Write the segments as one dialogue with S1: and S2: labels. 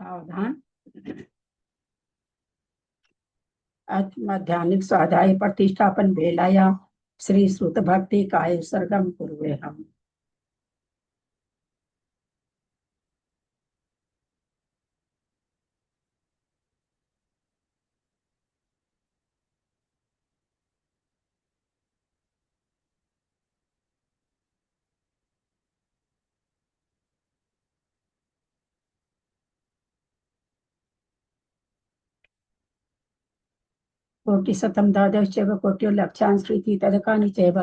S1: सावधान। आध्यात्मिक स्वाध्याय प्रतिष्ठापन वेलाया श्री श्रुत भक्ति काय सर्गम कुर्वे हम। कोटिशतं द्वादशैव कोट्यो लक्षान् श्रीति तदकानि चैव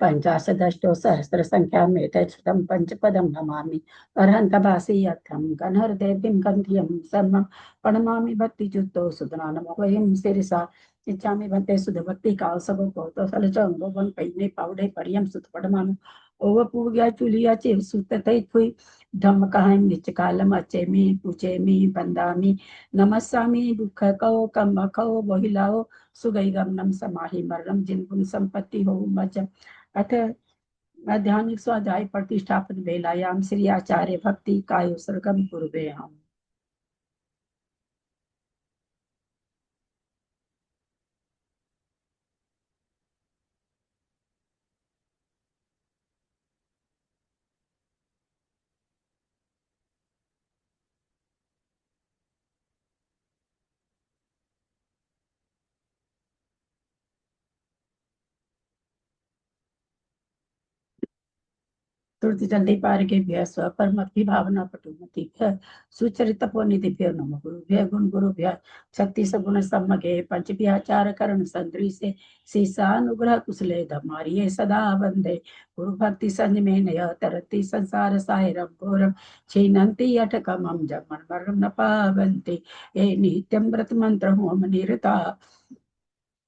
S1: पञ्चाशदष्टो सहस्रसङ्ख्याम् एतच्छतं पञ्चपदं नमामि अर्हन्तभासि यत्थं गणहरदेवीं गन्धियं सर्वं प्रणमामि भक्तियुक्तो सुधनानमो वयं शिरसा इच्छामि भन्ते सुधभक्ति कावसगो कौतो सलचंगो वन पैने पावडे परियम सुत पडमानु ओव पूग्या चुलिया चे सुततै थुई धम्म कहां निच कालम अचेमी पूचेमी बंदामी नमस्सामि दुख कौ कम कौ बहिलाओ सुगैगमनम समाहि मरणम जिनगुण संपत्ति हो मज। अथ आध्यात्मिक स्वाध्याय प्रतिष्ठापन वेलायाम श्री आचार्य भक्ति काय सर्गम पूर्वे हम। तुरति जल्दी पारगेभ्यः स्वपरमति भावना पटुमतिभ्यः सुचरितपोनिधिभ्यो नमो गुरुभ्यः गुण गुरुभ्यः छत्तीस गुण सम्मगे पंचभ्याचार करण संदृशे शीशानुग्रह कुशले धमारिये सदा वंदे गुरु भक्ति संयमेनय तरति संसार सायरं घोरं छीनन्ति अटकमं जमन मरणं न पावन्ति ये नित्यं व्रत मंत्र होम निरता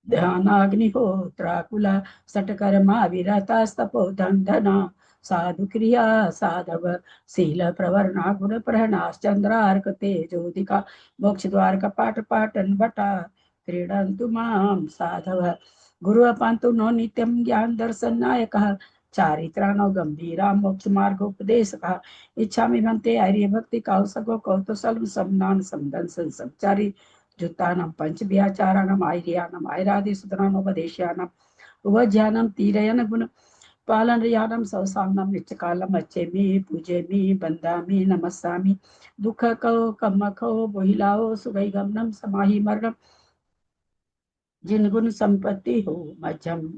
S1: ध्यानाग्निहोत्राकुला सटकर्मा विरतास्तपो धना साधु क्रिया साधव शील प्रवर्णा गुण प्रहणाश्चंद्रार्क तेजोदिका मोक्ष द्वार कपाट पाटन बटा क्रीडन्तु मां साधव गुरु पांतु नो नित्यं ज्ञान दर्शन नायक चारित्राणो गंभीरा मोक्ष मार्गोपदेशक इच्छामि भन्ते आर्य भक्ति कौसगो कौतुसलम समनान समदन संचारी जुत्तानां पंचभ्याचाराणां आर्याणां आयरादिसुतनामोपदेशानां उभज्यानां तीरयन गुण पालनयानं सवसानं नित्यकालम् अच्छेमि पूजेमि बन्दामि नमस्सामि दुःख कौ कम खौ बोहिलाओ सुगैगमनं समाहि मरणं जिनगुण संपत्ति हो मध्यम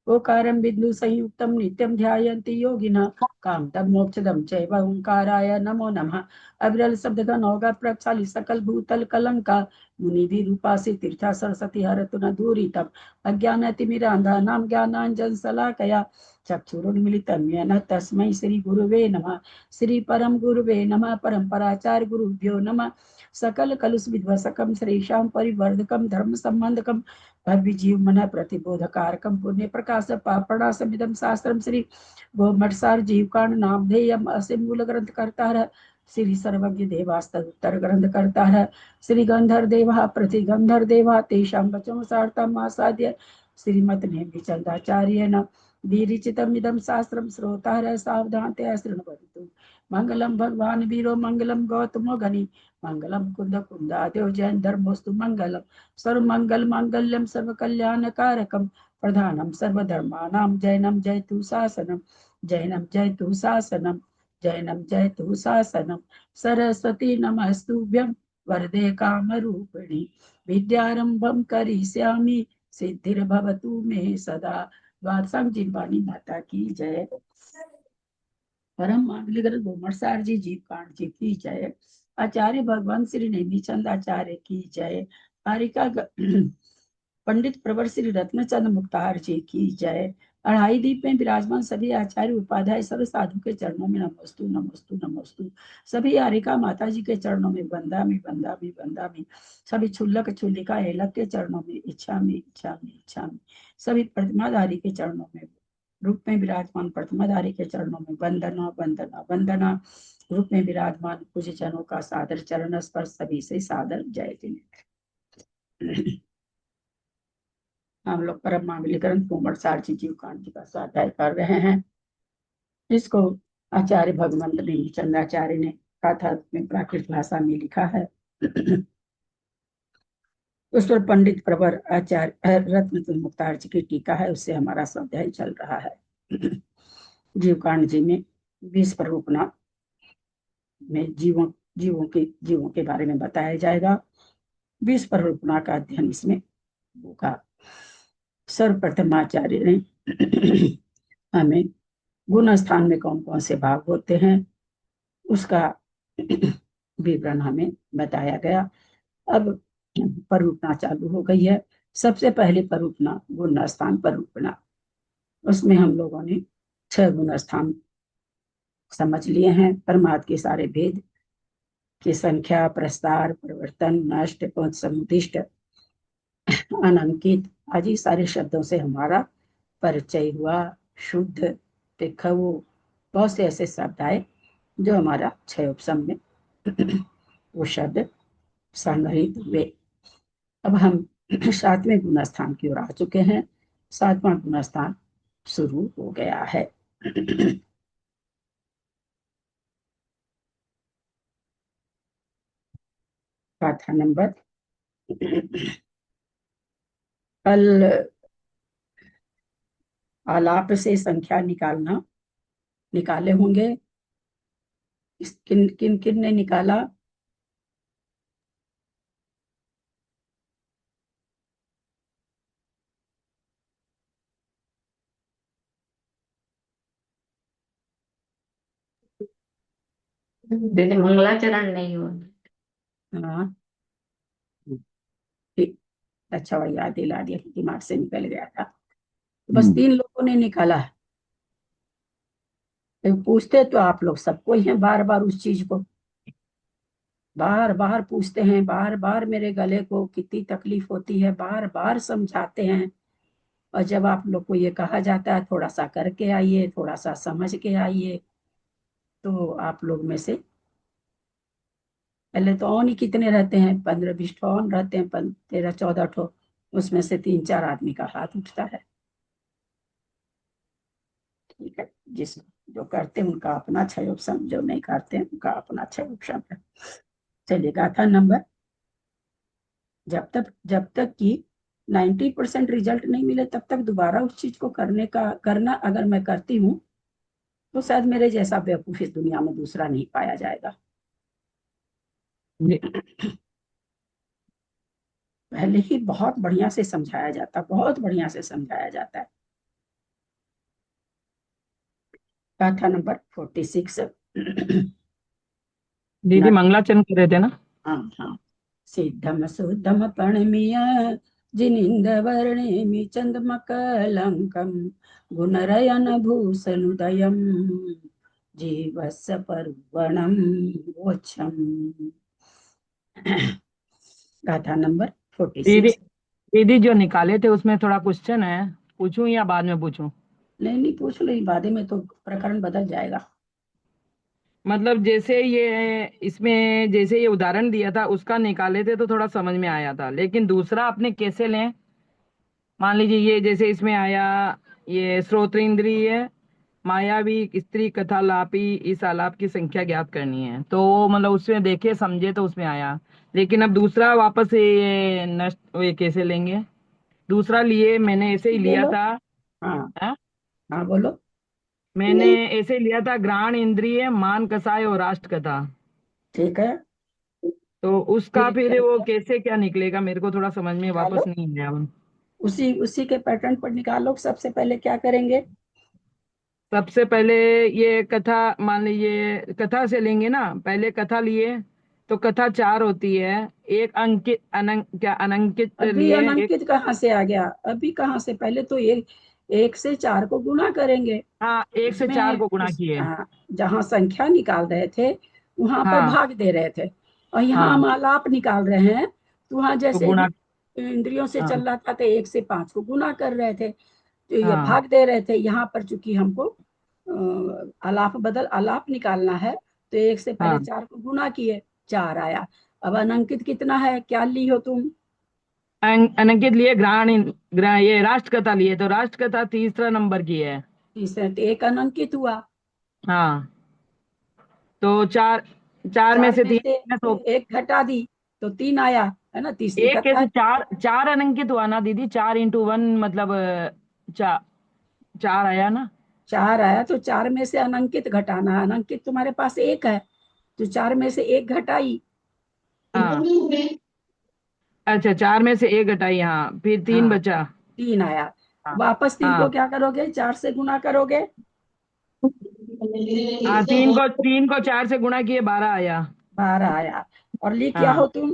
S1: ओकारं बिंदु संयुक्तं नित्यं ध्यायन्ति योगिनः कामदं मोक्षदं चैव ओंकाराय नमो नमः। अविरल शब्द गणोगा प्रक्षाली सकल भूतल कलंका मुनि भी रूपासी तीर्था सरस्वती हरतु न दूरितम अज्ञान तिमिरांधानां ज्ञानांजन शलाकया चक्षुरुन्मिलितं येन तस्मै श्री गुरुवे नमः। श्री परम गुरुवे नमः। परम्पराचार्य गुरुभ्यो नमः। सकल कलुष विध्वसकम श्रीशां परिवर्धकम धर्म संबंधकम भव्य जीव मन प्रतिबोधकारकम पुण्य प्रकाश पापणासमिदं शास्त्रम श्री गोमठसार जीवकांड नामधेयम अस्य मूल ग्रंथ करता है श्री सर्वज्ञ देवास्त उत्तर ग्रंथ करता है श्री गंधर देवा प्रतिगंधर देवा तेषां वचो सार्थम आसाद्य श्रीमत नेमिचंदाचार्य न विरिचितमिदं शास्त्रम श्रोतारः सावधानतया शृण्वन्तु। मंगलम भगवान वीरो मंगलम गौतमो गनि मंगलम कुंद कुंदादेव जैन धर्मोस्तु मंगलम सर्वमंगल मांगल्यम सर्वकल्याणकारकम प्रधानम सर्वधर्माणां जैनम जयतु शासनम जैनम जयतु शासनम जैनम जयतु शासनम सरस्वती नमस्तुभ्यं वरदे कामरूपिणी विद्यारंभं करिष्यामि सिद्धिर्भवतु मे सदा। वात्संग जिनवानी माता की जय। परम मांगलिक गोमठसार जी जीवकांड जी की जय। आचार्य भगवान श्री नेमिचंद आचार्य की जय। हारिका पंडित प्रवर श्री रत्नचंद मुक्तार जी की जय। अढ़ाई दीप में विराजमान सभी आचार्य उपाध्याय सर्व साधु के चरणों में नमस्तु नमस्तु नमस्तु। सभी हारिका माता जी के चरणों में बंदामी बंदामी बंदामी। सभी छुल्लक छुल्लिका हेलक के चरणों में इच्छामी इच्छामी इच्छामी। सभी प्रतिमाधारी के चरणों में रूप में विराजमान प्रतिमाधारी के चरणों में वंदना वंदना वंदना। रूप में विराजमान पूज्य जनों का सादर चरण स्पर्श सभी से सादर जय जिनेन्द्र। हम लोग परम मांगलिक ग्रंथ गोमठसार जी जीवकांड जी का स्वाध्याय कर रहे हैं, जिसको आचार्य भगवंत नेमिचंद आचार्य ने गाथा में प्राकृत भाषा में लिखा है। उस पर पंडित प्रवर आचार्य रत्न मुक्तार जी की टीका है, उससे हमारा स्वाध्याय चल रहा है। जीवकांड जी में 20 प्ररूपणा में जीवों के बारे में बताया जाएगा। 20 प्ररूपणा का अध्ययन इसमें होगा। सर्वप्रथम आचार्य ने हमें गुण स्थान में कौन कौन से भाग होते हैं उसका विवरण हमें बताया गया। अब परूपणा चालू हो गई है। सबसे पहले परूपणा गुण स्थान परूपणा, उसमें हम लोगों ने 6 गुण स्थान समझ लिए हैं। परमात्मा के सारे भेद की संख्या, प्रस्तार, परिवर्तन, नष्ट, समुदिष्ट, अनंकित आदि सारे शब्दों से हमारा परिचय हुआ। शुद्ध, भिक्खु, बहुत से ऐसे शब्द आए जो हमारा 6 उपसम में वो शब्द संग्रहित हुए। अब हम 7वें गुण स्थान की ओर आ चुके हैं। 7वां गुण स्थान शुरू हो गया है। गाथा नंबर, कल आलाप से संख्या निकाले होंगे। किन किन किन ने निकाला?
S2: दीदी मंगलाचरण नहीं हुआ।
S1: हाँ, ठीक, अच्छा हुआ याद दिला दिया, दिमाग से निकल गया था। तो बस 3 लोगों ने निकाला है। तो पूछते तो आप लोग सबको ही हैं, बार बार उस चीज को बार बार पूछते हैं, बार बार मेरे गले को कितनी तकलीफ होती है, बार बार समझाते हैं। और जब आप लोग को ये कहा जाता है थोड़ा सा करके आइए, थोड़ा सा समझ के आइए, तो आप लोग में से पहले तो ऑन ही कितने रहते हैं, 15-20 ठो ऑन रहते हैं, 13-14 ठो, उसमें से 3-4 आदमी का हाथ उठता है। ठीक है, जिस जो करते हैं उनका अपना क्षय उपशम, जो नहीं करते हैं उनका अपना क्षय उपशम है। चलिए गाथा नंबर, जब तक कि 90% रिजल्ट नहीं मिले तब तक दोबारा उस चीज को करना अगर मैं करती हूँ तो शायद मेरे जैसा बेवकूफ इस दुनिया में दूसरा नहीं पाया जाएगा। पहले ही बहुत बढ़िया से समझाया जाता, बहुत बढ़िया से समझाया जाता है। गाथा नंबर 46।
S3: दीदी मंगलाचरण कर रहे थे ना?
S1: हाँ हाँ। सिद्धम सुद्धम प्रणमीय जिनिंद वर्णेमि चंद्रमकलंकम गुणरयन भूषणुदयम जीवस्य पर्वणम वोच्छम। गाथा नंबर
S3: दीदी
S1: 46।
S3: दीदी जो निकाले थे उसमें थोड़ा क्वेश्चन है, पूछूं या बाद में पूछूं?
S1: नहीं नहीं, पूछ लो, बाद में तो प्रकरण बदल जाएगा।
S3: मतलब जैसे ये इसमें जैसे ये उदाहरण दिया था उसका निकाले थे तो थोड़ा समझ में आया था, लेकिन दूसरा आपने कैसे लें? मान लीजिए ये जैसे इसमें आया, ये श्रोत्र इंद्रिय मायावी स्त्री कथा लापी, इस आलाप की संख्या ज्ञात करनी है, तो मतलब उसमें देखे समझे तो उसमें आया। लेकिन अब दूसरा वापस ये नष्ट ये कैसे लेंगे? दूसरा लिए मैंने ऐसे ही
S1: ले
S3: लिया
S1: लो।
S3: था।
S1: हाँ
S3: हाँ?
S1: हाँ, बोलो।
S3: मैंने ऐसे ही लिया था, घ्राण इंद्रिय मान कसाय और राष्ट्र कथा।
S1: ठीक है,
S3: तो उसका
S1: फिर
S3: फिर वो कैसे क्या निकलेगा, मेरे को थोड़ा समझ में वापस
S1: निकालो,
S3: नहीं आया।
S1: उसी उसी के पैटर्न पर निकालो। सबसे पहले क्या करेंगे?
S3: सबसे पहले ये कथा, मान लीजिए कथा से लेंगे ना, पहले कथा लिए तो कथा 4 होती है। एक अंकित क्या अनंकित
S1: अभी
S3: लिए एक।
S1: अनंकित कहाँ से आ गया? अभी कहाँ से? पहले तो एक, 1 से 4 को गुना करेंगे।
S3: हाँ, 1 से 4
S1: उसमें
S3: को गुणा किए।
S1: जहाँ संख्या निकाल रहे थे वहां पर
S3: हाँ
S1: भाग दे रहे थे, और यहाँ हम
S3: हाँ,
S1: आलाप निकाल रहे हैं तो वहां
S3: तो
S1: जैसे
S3: गुणा।
S1: इंद्रियों से
S3: हाँ
S1: चल रहा था तो 1 से 5 को गुना कर रहे थे, तो ये
S3: हाँ
S1: भाग दे रहे थे। यहाँ पर चूंकि हमको आलाप निकालना है, तो 1 से पहले
S3: हाँ।
S1: 4 को गुना किए, 4 आया। अब अनंकित कितना है, क्या ली हो तुम?
S3: अनंकित लिए ये राष्ट्र कथा लिए, तो राष्ट्र कथा तीसरा नंबर की है।
S1: तीसरे, तो 1 अनंकित हुआ।
S3: हाँ, तो 4 चार में
S1: चार
S3: से
S1: में से
S3: तीन तो
S1: एक घटा दी तो 3 आया, है ना, तीसरी
S3: एक
S1: कथा
S3: कैसे
S1: है।
S3: चार, चार अनंकित हुआ ना दीदी, 4 × 1 मतलब चार, चार आया ना।
S1: 4 आया तो 4 में से अनंकित घटाना, अनंकित तुम्हारे पास एक है, तो 4 में से एक घटाई।
S3: हाँ, अच्छा, 4 में से 1 घटाई, हाँ, फिर 3
S1: हाँ,
S3: बचा।
S1: 3 आया।
S3: हाँ
S1: वापस 3 को
S3: हाँ
S1: क्या करोगे, 4 से गुना करोगे।
S3: हाँ, 3 को 4 से गुणा किए 12 आया।
S1: 12 आया। और ली क्या हो
S3: हाँ,
S1: तुम।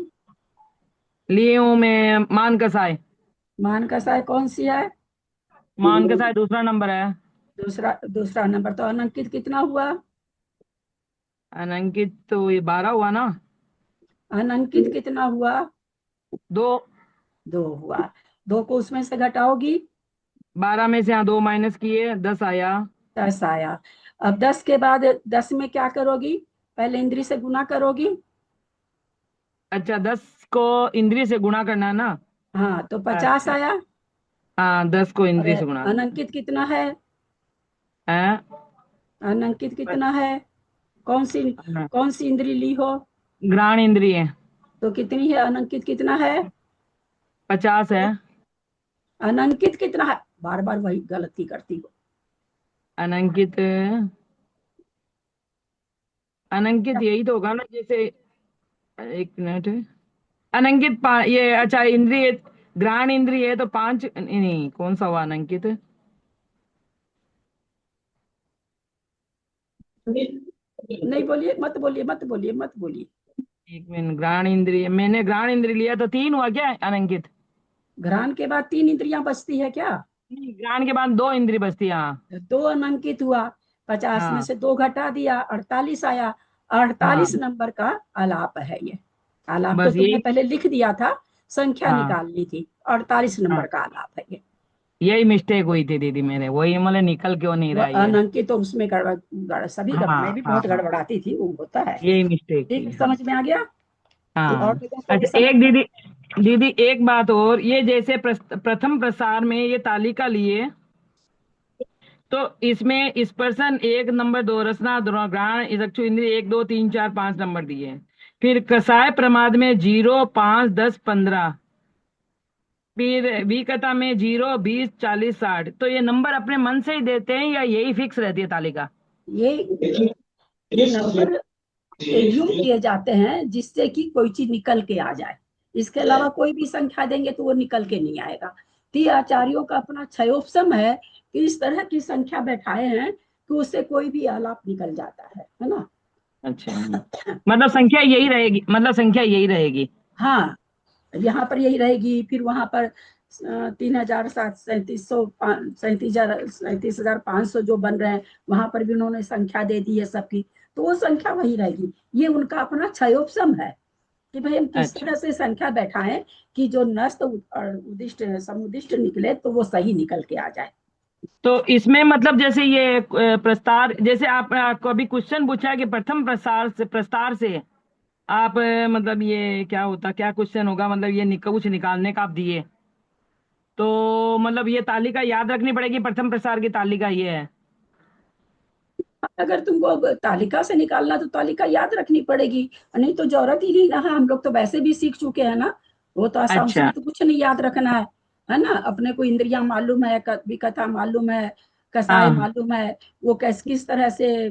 S3: लिए हूँ मैं मान कसाय।
S1: मान कसाय कौन सी है।
S3: मान कसाय दूसरा नंबर है।
S1: दूसरा, दूसरा नंबर तो अनंकित कितना हुआ।
S3: अनंकित तो ये 12 हुआ ना।
S1: अनंकित कितना हुआ।
S3: 2।
S1: 2 हुआ। 2 को उसमें से घटाओगी।
S3: 12 में से, हाँ, 2 माइनस किए 10 आया।
S1: 10 आया। अब 10 के बाद 10 में क्या करोगी, पहले इंद्री से गुना करोगी।
S3: अच्छा, 10 को इंद्री से गुणा करना है ना।
S1: हाँ, तो 50
S3: अच्छा,
S1: आया।
S3: हाँ, 10 को
S1: और
S3: इंद्री से गुणा
S1: अनंकित कितना है।
S3: है।
S1: अनंकित कितना है। कौन सी, कौन सी इंद्री ली हो।
S3: घ्राण इंद्रिय
S1: तो कितनी है, अनंकित कितना है।
S3: 50 है।
S1: अनंकित कितना है, बार बार वही गलती करती हो।
S3: अनंकित, अनंकित यही तो होगा ना, जैसे, एक मिनट, अनंकित ये, अच्छा, इंद्रिय, घ्राण इंद्रिय है तो 5, नहीं नहीं, कौन सा हुआ अनंकित।
S1: नहीं बोलिए, मत बोलिए, मत बोलिए, मत बोलिए।
S3: एक मिनट, घ्राण इंद्रिय, मैंने घ्राण इंद्रिय लिया तो 3 हुआ क्या अनंकित।
S1: घ्राण के बाद 3 इंद्रियां बचती है क्या।
S3: नहीं, घ्राण के बाद 2 इंद्रिय बचती है, हाँ।
S1: 2 अनंकित हुआ। 50 में
S3: हाँ
S1: से 2 घटा दिया, 48 आया।
S3: हाँ,
S1: 48 नंबर का आलाप है ये। आलाप तो
S3: बस
S1: तुमने
S3: यही।
S1: पहले लिख दिया था, संख्या
S3: हाँ
S1: निकालनी थी। 48 नंबर
S3: हाँ,
S1: का आलाप है ये।
S3: यही मिस्टेक हुई थी दीदी मेरे, वही मतलब निकल क्यों नहीं
S1: वो
S3: रहा ये।
S1: अनंकित तो उसमें सभी
S3: हाँ
S1: मैं भी
S3: हाँ
S1: बहुत
S3: हाँ,
S1: गड़बड़ाती थी, वो होता है।
S3: यही मिस्टेक
S1: ठीक
S3: थी,
S1: है,
S3: हाँ।
S1: समझ में आ गया। और
S3: हाँ,
S1: लोगों को भी
S3: अच्छा,
S1: समझ
S3: एक
S1: में।
S3: दीदी, दीदी एक बात और, ये जैसे प्रथम प्रसार में ये तालिका लिए, तो इसमें स्पर्शन 1 नंबर, 2 रसना, 2 घ्राण, चक्षु इंद्रिय 1 2 3 4 5 नंबर दिए। फिर कसाय प्रमाद में 0 5 10 15, फिर विकता में 0 20 40 60। तो ये नंबर अपने मन से ही देते हैं या यही फिक्स रहती है तालिका।
S1: ये ये नंबर यूं किए जाते हैं जिससे कि कोई चीज निकल के आ जाए। इसके अलावा कोई भी संख्या देंगे तो वो निकल के नहीं आएगा। तो आचार्यों का अपना क्षयोपसम है कि इस तरह की संख्या बैठाए हैं कि उससे कोई भी आलाप निकल जाता है ना।
S3: अच्छा, मतलब संख्या यही रहेगी, मतलब संख्या यही रहेगी।
S1: हाँ, यहाँ पर यही रहेगी, फिर वहां पर 3,737 37,500 जो बन रहे हैं, वहां पर भी उन्होंने संख्या दे दी है सबकी। तो वो संख्या वही रहेगी। ये उनका अपना क्षयोपसम है कि भाई हम किस
S3: अच्छा,
S1: तरह से संख्या बैठाएं कि जो नस्त और उदिष्ट समुदिष्ट निकले तो वो सही निकल के आ जाए।
S3: तो इसमें मतलब जैसे ये प्रस्तार, जैसे आपको अभी क्वेश्चन पूछा है कि प्रथम प्रस्तार से आप मतलब ये क्या होता, क्या क्वेश्चन होगा, मतलब ये कुछ निकालने का आप दिए, तो मतलब ये तालिका याद रखनी पड़ेगी, प्रथम प्रसार की तालिका ये है।
S1: अगर तुमको अब तालिका से निकालना तो तालिका याद रखनी पड़ेगी, नहीं तो जरूरत ही नहीं रहा। हम लोग तो वैसे भी सीख चुके हैं ना। वो तो आसान,
S3: अच्छा,
S1: उसमें तो कुछ नहीं याद रखना है ना। अपने को इंद्रियां मालूम है, विकथा मालूम है, कसाय
S3: हाँ
S1: मालूम है। वो किस तरह से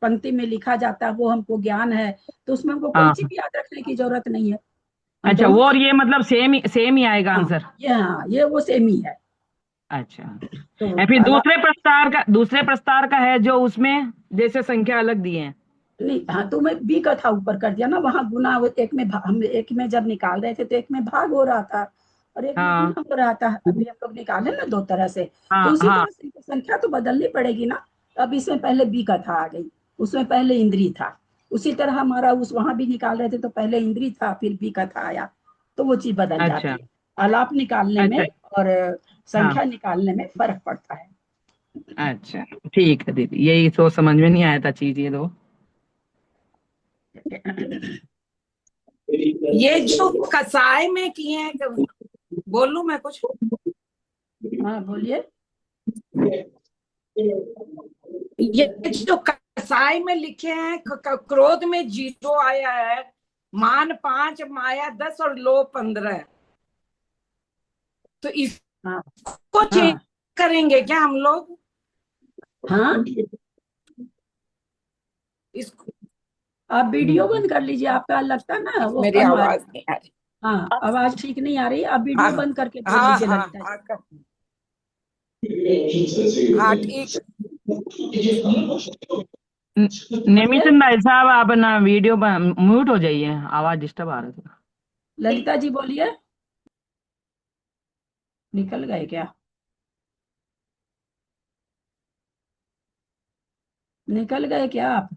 S1: पंक्ति में लिखा जाता है वो हमको ज्ञान है। तो उसमें हमको कोई चीज
S3: हाँ,
S1: याद रखने की जरूरत नहीं है। हम
S3: अच्छा,
S1: दोनों
S3: वो और
S1: चीज।
S3: ये मतलब सेम ही आएगा
S1: हाँ,
S3: आंसर।
S1: ये वो सेम ही है।
S3: अच्छा,
S1: तो
S3: और फिर
S1: अला
S3: दूसरे प्रस्तार का है जो उसमें जैसे संख्या अलग दिए हैं।
S1: नहीं, हाँ, तो मैं बी का था ऊपर कर दिया ना, वहां गुना एक में हम एक में जब निकाल रहे थे तो एक में भाग हो रहा था और एक में
S3: हाँ
S1: गुना हो रहा था। अभी हम लोग निकाले ना 2 तरह से। तो
S3: हाँ
S1: उसी
S3: हाँ,
S1: तरह से इनको संख्या तो बदलनी पड़ेगी ना। अब इसमें पहले बी का था आ गई, उसमें पहले इंद्री था। उसी तरह हमारा उस वहां भी निकाल रहे थे तो पहले इंद्री था फिर बी का था आया। तो वो चीज बदल
S3: अच्छा
S1: जाती है। आलाप निकालने में
S3: अच्छा,
S1: और
S3: हाँ,
S1: संख्या निकालने में फर्क पड़ता है।
S3: अच्छा, ठीक है दीदी, यही तो समझ में नहीं आया था चीज ये तो।
S2: ये जो कसाय में किए हैं, बोलूं मैं कुछ।
S1: हाँ, बोलिए।
S2: ये जो कसाई में लिखे हैं क्रोध में 0 आया है, मान 5, माया 10 और लोभ 15। तो
S1: हाँ
S2: इसको चेंज
S1: हाँ
S2: करेंगे क्या हम लोग?
S1: हाँ।
S2: इसको
S1: आप वीडियो बंद कर लीजिए, आपका लगता है ना वो
S2: मेरी
S1: कम आ रही।
S2: आवाज नहीं आ रही।
S1: हाँ, आवाज ठीक नहीं आ रही, आप वीडियो
S2: हाँ
S1: बंद करके बोल
S2: हाँ
S1: लीजिए
S2: हाँ
S1: ललिता
S2: हाँ
S1: जी।
S2: हाँ ठीक।
S3: निमिषन भाई साहब आप ना वीडियो म्यूट हो जाइए, आवाज डिस्टर्ब आ रहा था।
S1: ललिता जी बोलिए। निकल गए क्या? निकल गए क्या आप?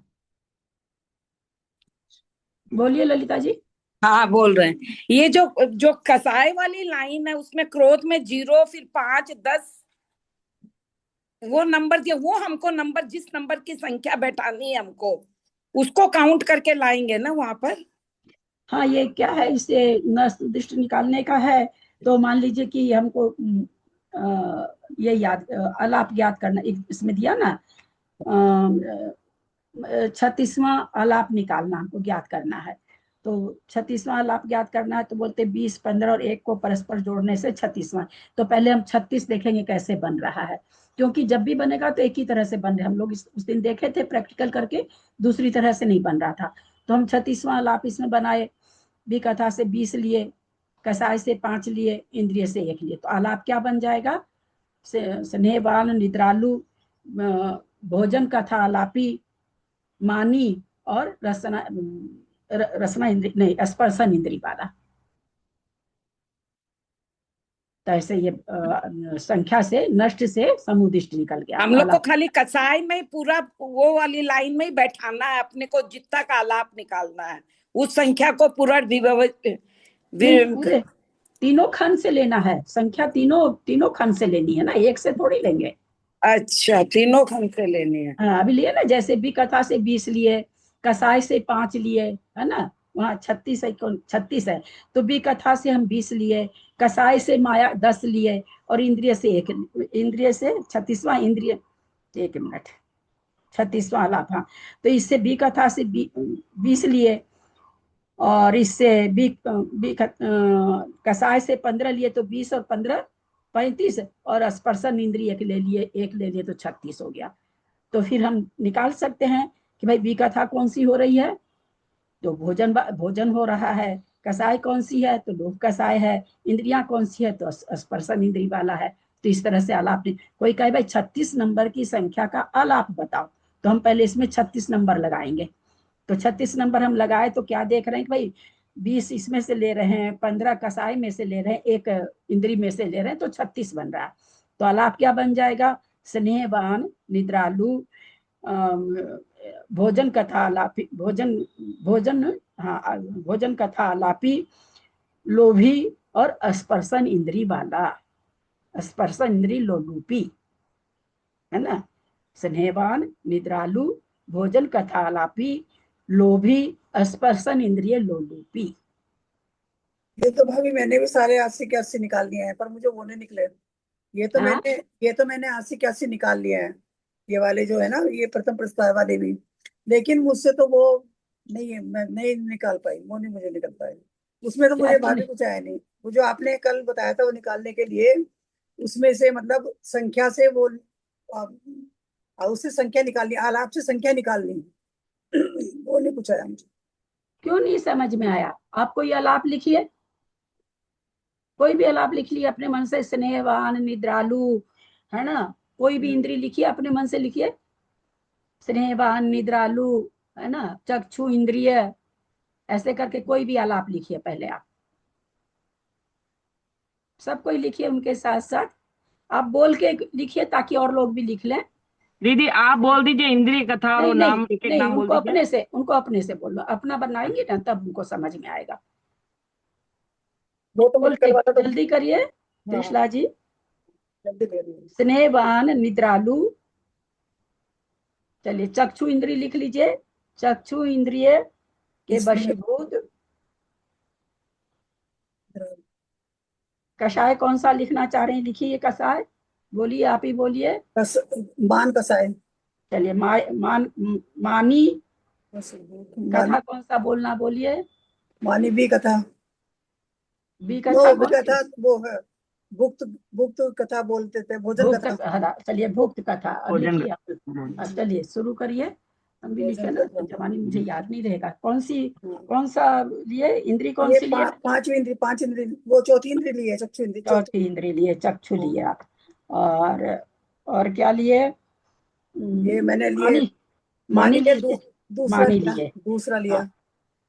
S1: बोलिए ललिता जी।
S2: हाँ बोल रहे हैं। ये जो जो कसाई वाली लाइन है उसमें क्रोध में 0 फिर 5 10 वो नंबर दिया, वो हमको नंबर जिस नंबर की संख्या बैठानी है हमको उसको काउंट करके लाएंगे ना वहां पर।
S1: हाँ, ये क्या है, इसे नष्ट दृष्टि निकालने का है। तो मान लीजिए कि हमको ये याद आलाप याद करना, इसमें दिया ना 36वां आलाप निकालना, हमको ज्ञात करना है। तो 36वां आलाप ज्ञात करना है, तो बोलते 20, 15 और 1 को परस्पर जोड़ने से 36वां। तो पहले हम 36 देखेंगे कैसे बन रहा है, क्योंकि जब भी बनेगा तो एक ही तरह से बन रहे। हम लोग उस दिन देखे थे प्रैक्टिकल करके, दूसरी तरह से नहीं बन रहा था। तो हम 36वां आलाप इसमें बनाए। भी कथा से 20 लिए, कसाय से 5 लिए, इंद्रिय से 1 लिए। तो आलाप क्या बन जाएगा? स्नेहवान, निद्रालु, भोजन कथा आलापी, मानी और रसना इंद्री नहीं, स्पर्शन इंद्री वाला। तो ऐसे ये संख्या से नष्ट से समुदिष्ट निकल गया
S2: हम लोग को
S1: आलाप।
S2: खाली कसाई में ही पूरा वो वाली लाइन में ही बैठाना है, अपने को जितना का आलाप निकालना है उस संख्या को पूरा
S1: नहीं, पूरे तीनों खंड से लेना है संख्या, तीनों तीनों खंड से लेनी है ना, एक से थोड़ी लेंगे।
S2: अच्छा तीनों खंड से लेनी है।
S1: हाँ, अभी लिए ना, जैसे बी कथा से 20 लिए, कसाई से 5 लिए, है ना, वहाँ 36 है, 36 है। तो बी कथा से हम 20 लिए, कसाई से माया 10 लिए, और इंद्रिय से 1, इंद्रिय से 36वां इंद्रिय, 1 मिनट, 36वां आलाप। हाँ, तो इससे बी कथा से 20 लिए, और इससे कसाय से 15 लिए, तो 20 और 15 35, और स्पर्शन इंद्रिय एक ले लिए, 1 ले लिए, तो 36 हो गया। तो फिर हम निकाल सकते हैं कि भाई बी कथा कौन सी हो रही है, तो भोजन भोजन हो रहा है। कसाय कौन सी है, तो लोभ कसाय है। इंद्रियां कौन सी है, तो स्पर्शन इंद्रिय वाला है। तो इस तरह से आलाप नहीं। कोई कहे भाई 36 नंबर की संख्या का आलाप बताओ, तो हम पहले इसमें 36 नंबर लगाएंगे। तो 36 नंबर हम लगाए तो क्या देख रहे हैं कि भाई 20 इसमें से ले रहे हैं, 15 कसाई में से ले रहे हैं, 1 इंद्री में से ले रहे हैं, तो 36 बन रहा है। तो आलाप क्या बन जाएगा? स्नेहवान, निद्रालु, भोजन कथा आलापी, भोजन भोजन, हाँ, भोजन कथा आलापी, लोभी और स्पर्शन इंद्री वाला, स्पर्शन इंद्री लोलूपी, है ना। स्नेहवान, निद्रालु, भोजन कथा आलापी, लोभी, स्पर्शन इंद्रिय लोलूपी।
S4: ये तो भाभी मैंने भी सारे 80 के 80 निकाल लिए हैं, पर मुझे वो नहीं निकले। ये तो
S1: हाँ,
S4: मैंने ये तो मैंने 80 के 80 निकाल लिए हैं, ये वाले जो है ना, ये प्रथम प्रस्ताव वाले भी। लेकिन मुझसे तो वो नहीं है, मैं नहीं निकाल पाई, वो नहीं मुझे निकल पाई। उसमें तो
S1: क्या
S4: मुझे
S1: क्यों
S4: भाभी
S1: नहीं?
S4: कुछ आया नहीं। वो जो आपने कल बताया था वो निकालने के लिए, उसमें से मतलब संख्या से वो उससे संख्या निकालनी, आलाप से संख्या निकालनी। वो नहीं पूछा है मुझे।
S1: क्यों नहीं समझ में आया? आप कोई आलाप लिखिए, कोई भी आलाप लिख लिया अपने मन से, स्नेहवान, निद्रालु, है ना, कोई भी इंद्री लिखिए, अपने मन से लिखिए। स्नेहवान, निद्रालु, है ना, चक्षु इंद्रिय, ऐसे करके कोई भी आलाप लिखिए पहले आप। सब कोई लिखिए उनके साथ साथ, आप बोल के लिखिए ताकि और लोग भी लिख लें।
S3: दीदी आप बोल दीजिए इंद्रिय कथा और वो
S1: नहीं नहीं
S3: नाम, एक एक
S1: नहीं,
S3: नाम बोल
S1: उनको
S3: दीजिए।
S1: अपने से, उनको अपने से बोलो, अपना बनाएंगे ना तब उनको समझ में आएगा।
S4: वो तो मुझे
S1: बोलिए,
S4: कल वाला तो।
S1: जल्दी करिए
S4: हाँ,
S1: त्रिशला जी।
S4: जल्दी दे रही हूँ।
S1: स्नेहवान, निद्रालु, चलिए चक्षु इंद्रिय लिख लीजिए, चक्षु इंद्रिय के
S4: इसमें
S1: वशीभूत। कषाय कौन सा लिखना चाह रहे हैं, लिखिए कषाय, बोलिए, आप ही बोलिए।
S4: मान कसा है।
S1: चलिए मानी कथा
S4: मानी
S1: कौन सा बोलना, बोलिए।
S4: मानी भी कथा,
S1: बी
S4: वो
S1: कथा
S4: भी
S1: कौन सी?
S4: कथा वो है, भुक्त भुक्त कथा बोलते थे, भोजन
S1: भुक्त
S4: कथा।
S1: कथा, चलिए भुक्त कथा
S3: भोजन
S1: लिखिए आप। चलिए शुरू करिए। हम भी लिखे
S4: भोजन
S1: ना,
S4: कथा।
S1: जवानी मुझे याद नहीं रहेगा। कौन सी,
S4: हाँ।
S1: कौन सा लिए, इंद्री कौन
S4: ये
S1: सी लिए?
S4: पांचवी इंद्री, पांच इंद्री, वो चौथी इंद्री ली है, चक्षु इंद्री चौथी।
S1: चौथी इंद्री लिए, चक्षु लिए
S4: हाँ।
S1: आप। और और क्या लिए?
S4: ये मैंने लिए,
S1: मानी,
S4: मानी
S1: मानी
S4: लिया,
S1: लिए,
S4: दूसरा
S1: मानी
S4: लिया,
S1: लिए,
S4: दूसरा
S1: हाँ
S4: लिया।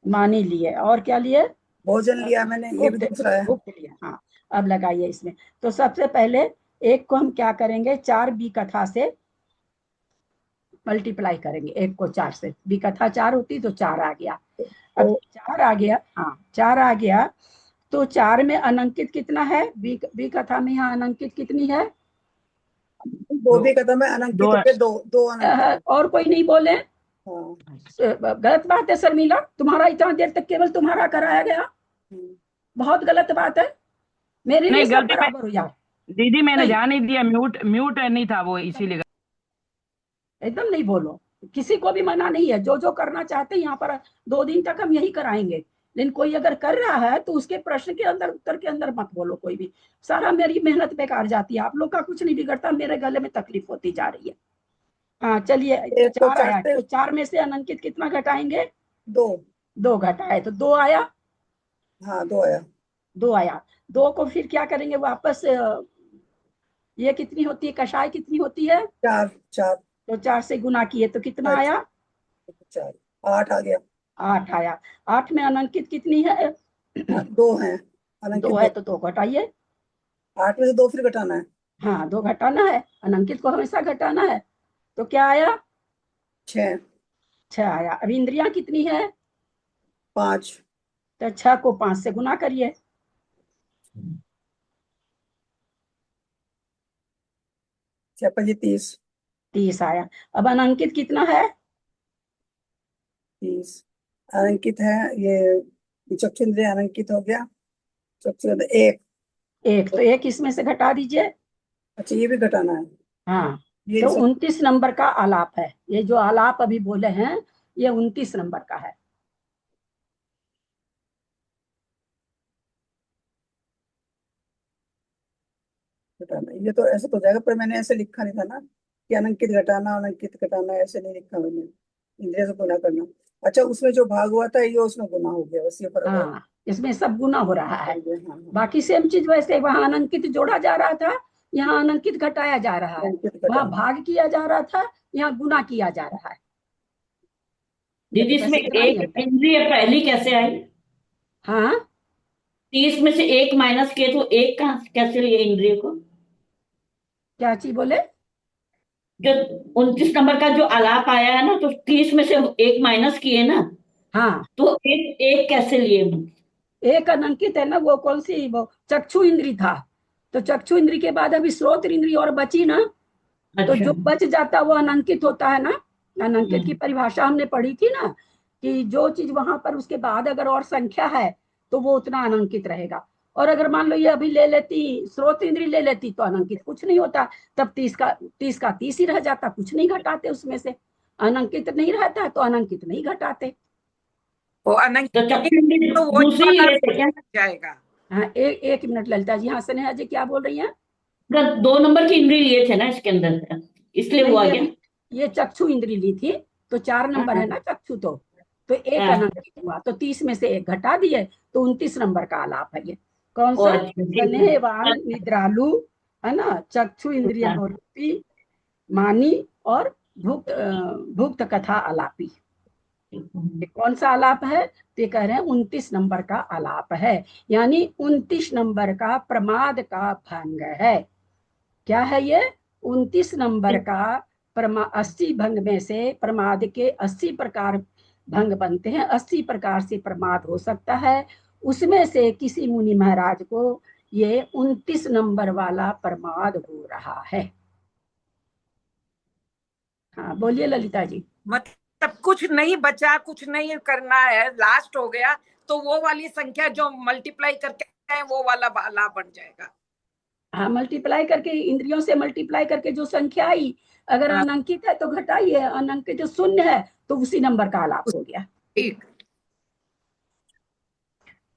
S1: मानी लिए। और क्या लिए?
S4: भोजन लिया मैंने, ये भी
S1: भुक्त,
S4: दूसरा है।
S1: भुक्त लिया, हाँ। अब लगाइए इसमें। तो सबसे पहले एक को हम क्या करेंगे, चार बी कथा से मल्टीप्लाई करेंगे। एक को चार से, बी कथा चार होती तो चार आ गया। अब
S4: तो
S1: चार आ गया, हाँ चार आ गया। तो चार में अनंकित कितना है? बी कथा में यहाँ अनंकित कितनी है?
S4: वो
S3: दो
S4: भी कदम है, अनंकित
S3: दो
S4: हो गए, दो दो अनंकित है।
S1: और कोई नहीं बोले?
S4: हाँ।
S1: गलत बात है शर्मिला, तुम्हारा इतना देर तक केवल तुम्हारा कराया गया,
S4: हम्म।
S1: बहुत गलत बात है। मेरे लिए
S3: नहीं,
S1: सब
S3: गलती में
S1: बराबर हो यार।
S3: दीदी मैंने
S1: नहीं,
S3: ध्यान नहीं दिया, म्यूट म्यूट नहीं था वो, इसीलिए।
S1: एकदम नहीं बोलो। किसी को भी मना नहीं है, जो जो करना चाहते हैं यहाँ पर 2 दिन तक हम यही कराएंगे। लेकिन कोई अगर कर रहा है तो उसके प्रश्न के अंदर, उत्तर के अंदर मत बोलो कोई भी। सारा मेरी मेहनत बेकार जाती है, आप लोग का कुछ नहीं बिगड़ता, मेरे गले में तकलीफ होती जा रही है। हाँ चलिए,
S4: एक को
S1: चार
S4: चार
S1: आया
S4: से
S1: तो चार में से अनंकित कितना घटाएंगे?
S4: दो।
S1: दो घटाए तो दो आया।
S4: हाँ, दो आया।
S1: दो आया। दो को फिर क्या करेंगे वापस, ये कितनी होती है, कषाय कितनी होती है?
S4: चार, चार,
S1: तो चार से गुना किए तो कितना आया?
S4: चार, आठ आ गया।
S1: आठ आया। आठ में अनंकित कितनी है?
S4: दो है, अनंकित
S1: दो है
S4: दो।
S1: तो दो घटाइए।
S4: आठ में से दो फिर घटाना है।
S1: हाँ दो घटाना है, अनंकित को हमेशा घटाना है। तो क्या आया?
S4: छह,
S1: छह आया। अब इंद्रियां कितनी है?
S4: पांच,
S1: तो छह को पांच से गुना करिए।
S4: छह पंजे 30,
S1: 30 आया। अब अनंकित कितना है?
S4: 30 अनंकित है। ये चक्षु इंद्रिय अनंकित हो गया। चक्षु इंद्रिय एक।
S1: एक, तो एक इसमें से घटा दीजिए।
S4: अच्छा, ये भी घटाना है।
S1: हाँ,
S4: ये
S1: तो
S4: सब
S1: 29 नंबर का आलाप है। ये जो आलाप अभी बोले हैं, ये 29 नंबर का है।
S4: घटाना, ये तो ऐसे तो हो जाएगा, पर मैंने ऐसे लिखा नहीं था ना कि अनंकित घटाना, अनंकित घटाना, ऐसे नहीं लिखा मैंने। इंद्रिय से गुना करना। अच्छा, उसमें जो भाग हुआ था ये उसमें गुना हो गया, बस ये फर्क है।
S1: हाँ, इसमें सब गुना हो रहा है।
S4: हाँ, हाँ।
S1: बाकी सेम चीज वैसे, वहां अनंकित जोड़ा जा रहा था, यहाँ अनंकित घटाया जा रहा है।
S4: अनंकित
S1: वहां
S4: घटाना।
S1: भाग किया जा रहा था, यहाँ गुना किया जा रहा है।
S5: दीदी
S1: लेकिन बस
S5: इसमें
S1: इतना ही
S5: एक
S1: अंतर।
S5: इंद्रिय पहली कैसे आई?
S1: हाँ
S5: 30 में से एक माइनस किए तो एक कहाँ कैसे लिए इंद्रिय को?
S1: क्या चीज बोले?
S5: जो 29 नंबर का जो आलाप आया है ना, तो 30 में से एक माइनस किए ना,
S1: हाँ,
S5: तो एक एक कैसे लिए?
S1: एक अनंकित है ना, वो कौन सी, वो चक्षु इंद्री था। तो चक्षु इंद्री के बाद अभी श्रोत इंद्री और बची ना, तो
S5: अच्छा।
S1: जो बच जाता वो अनंकित होता है ना। अनंकित की
S5: हम्म।
S1: परिभाषा हमने पढ़ी थी ना, कि जो चीज वहां पर उसके बाद अगर और संख्या है तो वो उतना अनंकित रहेगा। और अगर मान लो ये अभी ले लेती, स्रोत इंद्री ले लेती, तो अनंकित कुछ नहीं होता। तब 30 का 30 ही रह जाता, कुछ नहीं घटाते उसमें से। अनंकित नहीं रहता तो अनंकित नहीं घटाते।
S2: वो
S5: तो
S2: अनंकित
S5: चक्षु इंद्रिय
S2: तो वो
S5: दूसरी
S2: वाला
S5: लिए थे क्या?
S2: लग जाएगा।
S1: हाँ, एक मिनट ललिता जी। हाँ स्नेहा जी क्या बोल रही हैं?
S5: मतलब 2 नंबर की इंद्रिय लिए थे ना इसके अंदर, इसलिए वो
S1: नहीं,
S5: आ
S1: ये
S5: गया।
S1: अभी ये चक्षु इंद्री ली थी, तो 4 नंबर है
S5: हाँ,
S1: ना चक्षु। तो एक
S5: हाँ।
S1: अनंकित हुआ, तो 30 में से एक घटा दिए, तो 29 नंबर का आलाप है ये। कौन
S5: ओ
S1: सा?
S5: अच्छा, ठीक
S1: स्नेहवान
S5: है।
S1: निद्रालु, है ना, चक्षु
S5: हाँ।
S1: इंद्रियानुरूपी, मानी, और भुक्त कथा आलापी। ये कौन सा आलाप है? तो ये कह रहे हैं 29 नंबर का आलाप है। यानी 29 नंबर का प्रमाद का भंग है। क्या है ये? 29 नंबर का 80 भंग में से प्रमाद के 80 प्रकार भंग बनते हैं, 80 प्रकार से प्रमाद हो सकता है। उसमें से किसी मुनि महाराज को ये 29 नंबर वाला प्रमाद हो रहा है। हाँ बोलिए ललिता जी।
S2: मतलब कुछ नहीं बचा, कुछ नहीं करना है, लास्ट हो गया, तो वो वाली संख्या जो मल्टीप्लाई करके है वो वाला बाला बन जाएगा।
S1: हाँ, मल्टीप्लाई करके, इंद्रियों से मल्टीप्लाई करके जो संख्या आई, अगर
S2: हाँ।
S1: अनंकित है तो घटाई है, अनंकित जो शून्य है तो उसी नंबर का आलाप हो गया।
S2: ठीक।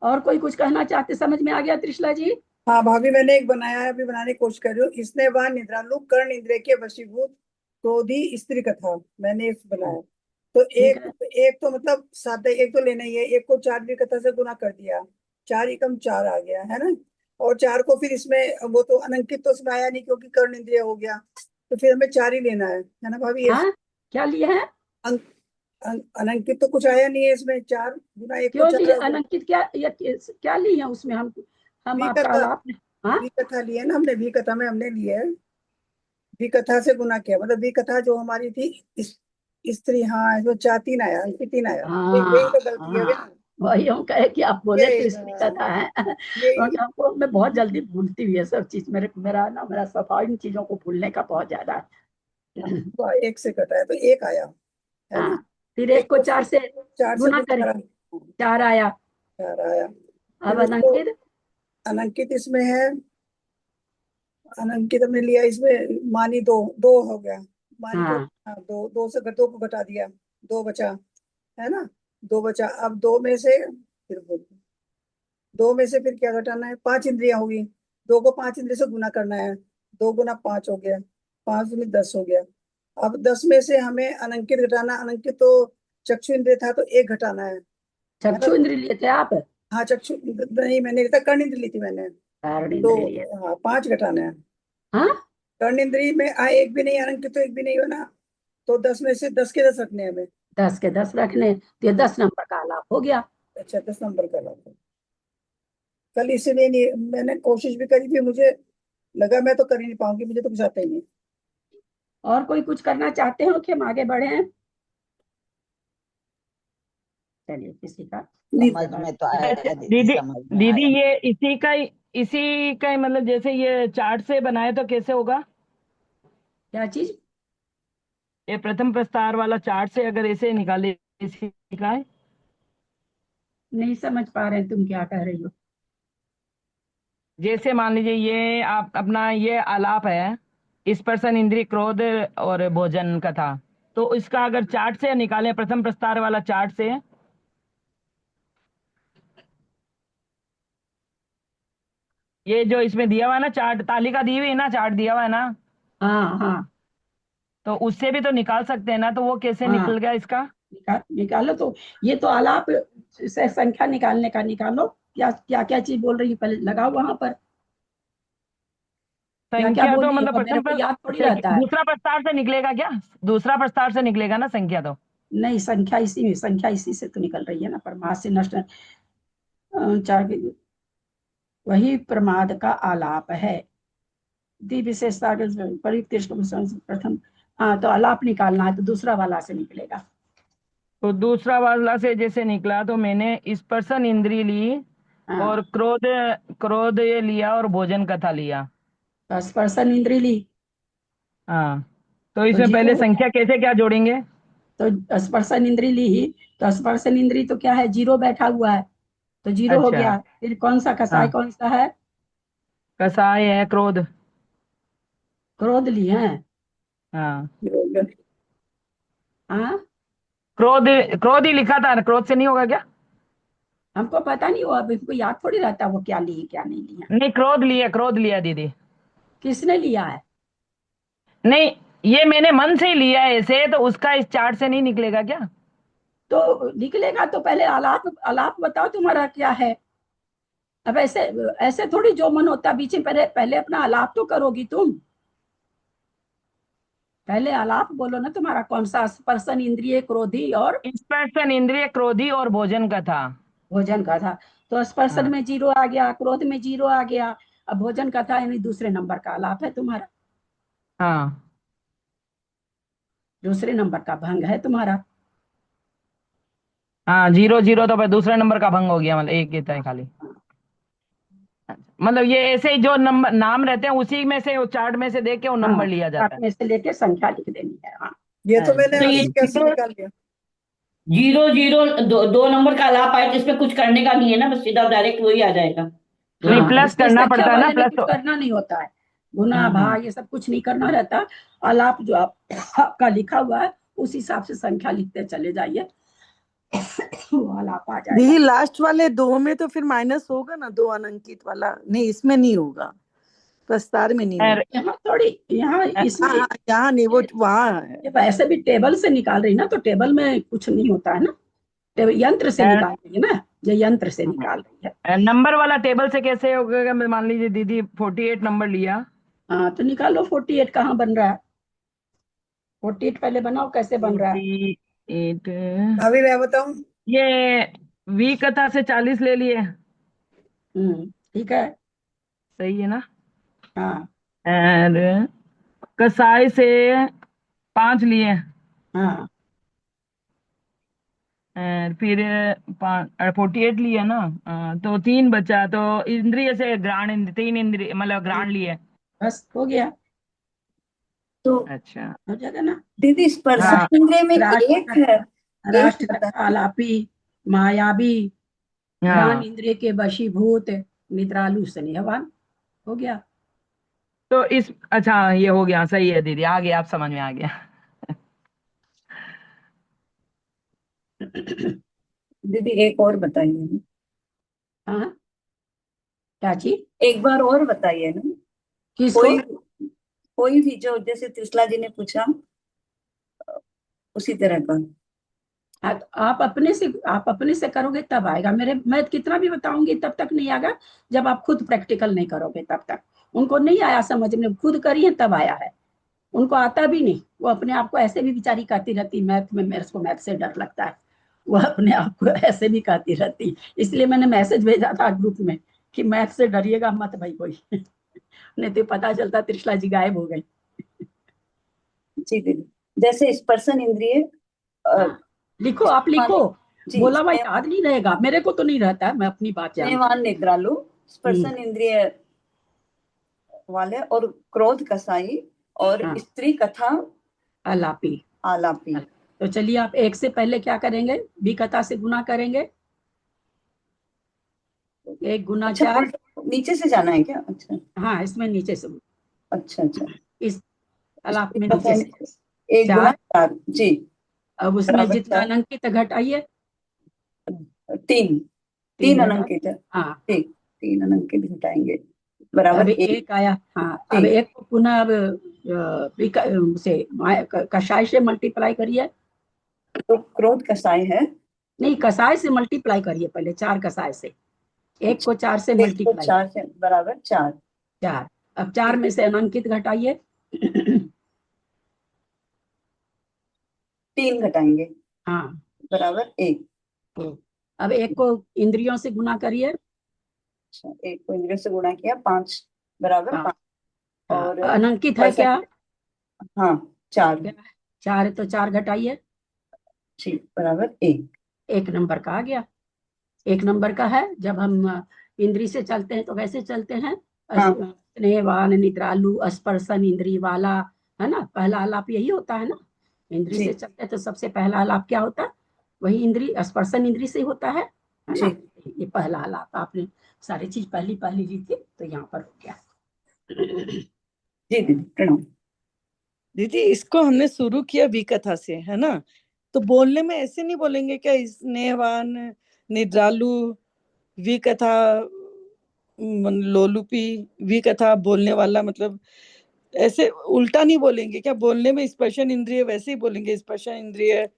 S1: और कोई कुछ कहना चाहते? समझ में आ गया त्रिशला जी?
S4: हाँ भाभी, मैंने एक बनाया है, अभी बनाने की कोशिश कर रही हूँ। इसने वह निद्रालु कर्ण इंद्रिय के वशीभूत क्रोधी स्त्री कथा, मैंने एक बनाया। तो
S1: ठीक
S4: एक
S1: है।
S4: एक तो मतलब सात, एक तो लेना ही है, एक को चार भी कथा से गुना कर दिया, चार एकम चार आ गया है ना। और चार को फिर इसमें वो तो अनंकित तो इसमें आया नहीं क्योंकि कर्ण इंद्रिय हो गया, तो फिर हमें चार ही लेना है ना भाभी। ये
S1: हाँ, क्या लिए है?
S4: अनंकित तो कुछ आया नहीं है इसमें, चार गुना एक को
S1: क्यों
S4: चार
S1: लिए
S4: हो गया।
S1: अनंकित? क्या ली है उसमें? हम
S4: वी
S1: आपका
S4: कथा,
S1: आलाप। हाँ,
S4: वी कथा ली है ना हमने, वी कथा में हमने ली है, वी कथा से गुना किया, मतलब वी कथा जो हमारी थी इस स्त्री, हाँ इसमें चार, तीन आया, तीन आया, यही
S1: हाँ,
S4: तो गलती है
S1: हाँ,
S4: क्या।
S1: वही हम कहे कि आप बोले तो
S4: ये
S1: इसमें कथा है।
S4: ये
S1: क्योंकि हमको, मैं बहुत जल्दी भूलती हुई है सब चीज, मेरा स्वभाव इन चीजों को भूलने का बहुत ज्यादा है।
S4: एक से कटा है तो एक आया है ना।
S1: हाँ, फिर एक
S4: एक
S1: को
S4: को
S1: चार
S4: फिर
S1: से
S4: चार से
S1: गुना
S4: गुना
S1: करें,
S4: करा,
S1: चार आया।
S4: चार आया। फिर
S1: अब
S4: उसको
S1: अनंकित।
S4: अनंकित इसमें है, अनंकित हमने लिया इसमें, मानी दो, दो हो गया, मानी को,
S1: हाँ,
S4: हाँ, दो, दो को घटा दिया, दो बचा है ना, दो बचा। अब दो में से फिर बोल, दो में से फिर क्या घटाना है, पांच इंद्रियां होगी, दो को पांच इंद्रिय से गुना करना है, दो गुना पांच हो गया, पांच दूनी 10 हो गया। अब 10 में से हमें अनंकित घटाना, अनंकित तो चक्षु इंद्रिय था तो एक घटाना है ना।
S1: चक्षु इंद्र लिए थे आप?
S4: हाँ चक्षु नहीं, मैंने लिया था कर्ण इंद्र ली थी मैंने।
S1: कारण
S4: तो
S1: इंद्र लिए।
S4: हाँ पांच घटाना है,
S1: हाँ,
S4: कर्ण इंद्री में एक भी नहीं, अनंकित तो एक भी नहीं हो ना, तो 10 में से 10 के 10 रखने हैं हमें।
S1: 10 के 10 रखने, तो ये
S4: हाँ
S1: 10 नंबर का आलाप हो गया।
S4: अच्छा, 10 नंबर का लगा, कल इसीलिए नहीं मैंने कोशिश भी करी थी, मुझे लगा मैं तो कर ही नहीं पाऊंगी, मुझे तो कुछ आता ही नहीं।
S1: और कोई कुछ करना चाहते हो कि हम आगे बढ़े? चलिए, किसी का
S4: नहीं
S6: समझ
S1: जवाब।
S6: में तो आया दीदी,
S3: दीदी,
S6: समझ में
S3: दीदी
S6: आया।
S3: ये इसी का ही मतलब जैसे ये चार्ट से बनाए तो कैसे होगा?
S1: क्या चीज?
S3: ये प्रथम प्रस्तार वाला चार्ट से अगर ऐसे निकाले, इसी का है।
S1: नहीं समझ पा रहे हैं तुम क्या कह रही हो।
S3: जैसे मान लीजिए ये आप अपना ये आलाप है, इस पर्सन इंद्रिय क्रोध और भोजन का था, तो इसका अगर चार्ट से निकालें, प्रथम प्रस्तार वाला चार्ट से, ये जो इसमें दिया हुआ है ना चार्ट, तालिका दी हुई है ना, चार्ट दिया हुआ है ना,
S1: हाँ, हाँ,
S3: तो उससे भी तो निकाल सकते हैं ना, तो वो कैसे
S1: हाँ,
S3: निकल गया इसका?
S1: निकालो तो। ये तो आलाप से संख्या निकालने का, निकालो। क्या क्या क्या चीज बोल रही है, पहले लगाओ वहां पर। क्या क्या
S3: संख्या
S1: बोल
S3: तो
S1: रही
S3: मतलब
S1: हो, मेरे को याद थोड़ी रहता है।
S3: दूसरा प्रस्तार से निकलेगा क्या? दूसरा प्रस्तार से निकलेगा ना संख्या तो।
S1: नहीं, संख्या इसी से तो निकल रही है ना, परमास से नष्ट चार वही प्रमाद का आलाप है। दी विशेषता के परिकृष्ट प्रथम। हाँ, तो आलाप निकालना है तो दूसरा वाला से निकलेगा।
S3: तो दूसरा वाला से जैसे निकला, तो मैंने इस पर्सन इंद्री ली
S1: हाँ,
S3: और क्रोध क्रोध ये लिया और भोजन कथा लिया।
S1: तो स्पर्शन इंद्री ली
S3: हाँ, तो
S1: तो
S3: इसमें
S1: जीरो
S3: पहले
S1: हो गया।
S3: संख्या कैसे क्या जोड़ेंगे?
S1: तो स्पर्शन इंद्री ली ही, तो स्पर्शन इंद्री तो क्या है, जीरो बैठा हुआ है, तो जीरो हो
S3: अच्छा।
S1: गया। फिर कौन सा कसाय,
S3: हाँ,
S1: कौन सा है?
S3: कसाय है क्रोध।
S1: क्रोध ली है।
S3: हाँ,
S1: हाँ,
S3: क्रोध, क्रोध ही लिखा था, क्रोध से नहीं होगा क्या?
S1: हमको पता नहीं, वो अब हमको याद थोड़ी रहता वो क्या ली क्या नहीं लिया।
S3: नहीं, क्रोध लिया दीदी।
S1: किसने लिया है?
S3: नहीं, ये मैंने मन से ही लिया है ऐसे, तो उसका इस चार्ट से नहीं निकलेगा क्या?
S1: तो निकलेगा तो पहले आलाप, आलाप बताओ तुम्हारा क्या है। अब ऐसे ऐसे थोड़ी जो मन होता बीच में, पहले पहले अपना आलाप तो करोगी तुम। पहले आलाप बोलो ना, तुम्हारा कौन सा? स्पर्शन इंद्रिय क्रोधी और
S3: इस पर्सन इंद्रिय क्रोधी और भोजन का था।
S1: भोजन का था। तो स्पर्शन
S3: हाँ।
S1: में जीरो आ गया, क्रोध में जीरो आ गया। अब भोजन का था, यानी दूसरे नंबर का आलाप है तुम्हारा,
S3: हाँ।
S1: दूसरे नंबर का भंग है तुम्हारा।
S3: हाँ, जीरो जीरो तो भाई दूसरे नंबर का भंग हो गया, मतलब एक ही था
S1: हाँ,
S3: खाली।
S1: हाँ,
S3: मतलब ये ऐसे ही जो नंबर नाम रहते हैं उसी में से, वो चार्ट में से देख के वो नंबर
S1: हाँ,
S3: लिया जाता
S1: चार्ट
S3: है।
S1: में से लेके संख्या लिख देनी है। हाँ,
S4: ये तो मैंने
S3: अच्छा।
S5: तो ये
S4: कैसे
S5: जीरो
S4: निकाल लिया।
S5: जीरो जीरो दो नंबर का आलाप आए तो इसमें कुछ करने का नहीं है ना, बस सीधा डायरेक्ट वही आ जाएगा।
S3: नहीं,
S1: हाँ,
S3: प्लस
S1: इसमें
S3: करना
S1: संख्या
S3: पड़ता है ना,
S1: वाले में
S3: प्लस
S1: कुछ करना नहीं होता है, गुना भाग ये सब कुछ नहीं करना रहता। आलाप जो आपका लिखा हुआ है उस हिसाब से संख्या लिखते चले जाइए, वो आलाप आ जाएगा।
S6: दीदी लास्ट वाले दो में तो फिर माइनस होगा ना, दो अनंकित वाला नहीं, इसमें नहीं होगा, प्रस्तार में नहीं होगा।
S1: यहाँ थोड़ी, यहाँ इसमें
S6: हाँ, यहाँ नहीं, वो वहाँ है।
S1: ये वैसे भी टेबल से निकाल रही ना, तो टेबल में कुछ नहीं होता है ना, यंत्र से निकाल रही है ना, ये यंत्र से निकाल रही है।
S3: नंबर वाला टेबल से कैसे होगा? मान लीजिए दीदी 48 नंबर लिया,
S1: हाँ तो निकालो 48 कहाँ बन रहा है, 48 पहले बनाओ कैसे बन रहा है।
S3: 48
S4: अभी मैं बताऊं,
S3: ये वी कथा से 40 ले लिए,
S1: ठीक है।
S3: सही है ना?
S1: हाँ
S3: और कसाई से 5 लिए,
S1: हाँ
S3: और फिर 48 लिया ना, तो 3 बचा, तो इंद्रिय से ग्राण, 3 इंद्रिय मतलब ग्राण लिए।
S1: बस हो गया,
S5: तो
S3: अच्छा,
S1: हो जाएगा ना।
S5: दीदी स्पर्श
S3: हाँ,
S5: इंद्रिय में एक
S1: राष्ट्र
S5: है, एक
S1: राष्ट्र
S5: बता।
S1: आलापी मायावी घ्राण
S3: हाँ,
S1: इंद्रिय के वशीभूत निद्रालु स्नेहवान, हो गया।
S3: तो इस, अच्छा ये हो गया, सही है दीदी, आ गया, आप समझ में आ गया।
S5: दीदी एक और बताइए,
S1: हाँ क्या चीज,
S5: एक बार और बताइए ना,
S1: किसको।
S5: कोई कोई भी जो जैसे त्रिशला जी ने पूछा उसी तरह का।
S1: हाँ, तो आप अपने से करोगे तब आएगा, मेरे मैं कितना भी बताऊंगी तब तक नहीं आएगा, जब आप खुद प्रैक्टिकल नहीं करोगे तब तक। उनको नहीं आया समझ में, खुद करिए तब आया है, उनको आता भी नहीं, वो अपने आप को ऐसे भी बेचारी कहती रहती मैथ में, मेरे को मैथ से डर लगता है, वो अपने आप को ऐसे भी कहती रहती। इसलिए मैंने मैसेज भेजा था ग्रुप में कि मैथ से डरिएगा मत भाई कोई, नहीं तो पता चलता त्रिशला जी गायब हो गई।
S5: जी दीदी, जैसे स्पर्शन इंद्रिय
S1: हाँ, लिखो आप लिखो,
S5: जी
S1: बोला हुआ याद नहीं रहेगा, मेरे को तो नहीं रहता है, मैं अपनी बात जानती
S5: स्नेहवान निद्रालु,
S1: हूँ।
S5: स्पर्शन इंद्रिय वाले, और क्रोध कसाई, और
S1: हाँ
S5: स्त्री कथा
S1: आलापी।
S5: आलापी।
S1: तो चलिए आप एक से पहले क्या करेंगे, विकता से गुना करेंगे, एक गुना
S5: अच्छा,
S1: 4।
S5: नीचे से जाना है क्या? अच्छा
S1: हाँ इसमें नीचे से,
S5: अच्छा अच्छा।
S1: इस आलाप
S5: स्त्री
S1: में
S5: कथा
S1: नीचे से
S5: एक गुना
S1: 4।
S5: 4 जी,
S1: अब उसमें
S5: बराबर
S1: जितना
S5: 4,
S1: अलंकित घटाइए,
S5: 3,
S1: 3
S5: 3
S1: घटा,
S5: अनंकित है,
S1: हाँ।
S5: ठीक, 3 अनंकित घटाएंगे,
S1: अब
S5: बराबर 1।
S1: एक आया, हाँ अब
S5: ठीक,
S1: एक को पुनः अब कषाय से मल्टीप्लाई करिए,
S5: तो क्रोध कसाई है,
S1: नहीं कषाय से मल्टीप्लाई करिए पहले, 4 कषाय से, एक को 4 से
S5: 1 को
S1: मल्टीप्लाई,
S5: 4 से बराबर 4।
S1: 4। अब 4 में से अनंकित घटाइए,
S5: 3 घटाएंगे,
S1: हाँ।
S5: बराबर 1।
S1: तो अब एक को इंद्रियों से गुना करिए,
S5: अच्छा, 1 को इंद्रियों से गुणा किया, 5, बराबर
S1: हाँ
S5: 5,
S1: हाँ।
S5: और
S1: अनंकित है
S5: परसेंट,
S1: क्या,
S5: हाँ 4,
S1: क्या है? 4 है तो 4 घटाइए,
S5: ठीक, बराबर 1।
S1: एक नंबर का आ गया। एक नंबर का है, जब हम इंद्री से चलते हैं तो कैसे चलते हैं,
S5: हाँ
S1: स्नेहवान निद्रालु स्पर्शन इंद्री वाला, है ना, पहला आलाप यही होता है ना, इंद्री
S5: जी
S1: से चलते हैं तो सबसे पहला आलाप क्या होता है, वही इंद्री स्पर्शन इंद्री से होता है
S5: जी
S1: ना। ये पहला आलाप, आपने सारी चीज पहली पहली ली थी तो यहाँ पर हो गया।
S5: जी दीदी, प्रणाम।
S6: दीदी इसको हमने शुरू किया विकथा से, है ना, तो बोलने में ऐसे नहीं बोलेंगे क्या, स्नेहवान निद्रालु विकथा लोलुपी, विकथा बोलने वाला, मतलब ऐसे उल्टा नहीं बोलेंगे क्या? बोलने में स्पर्शन इंद्रिय वैसे ही बोलेंगे, स्पर्शन इंद्रिय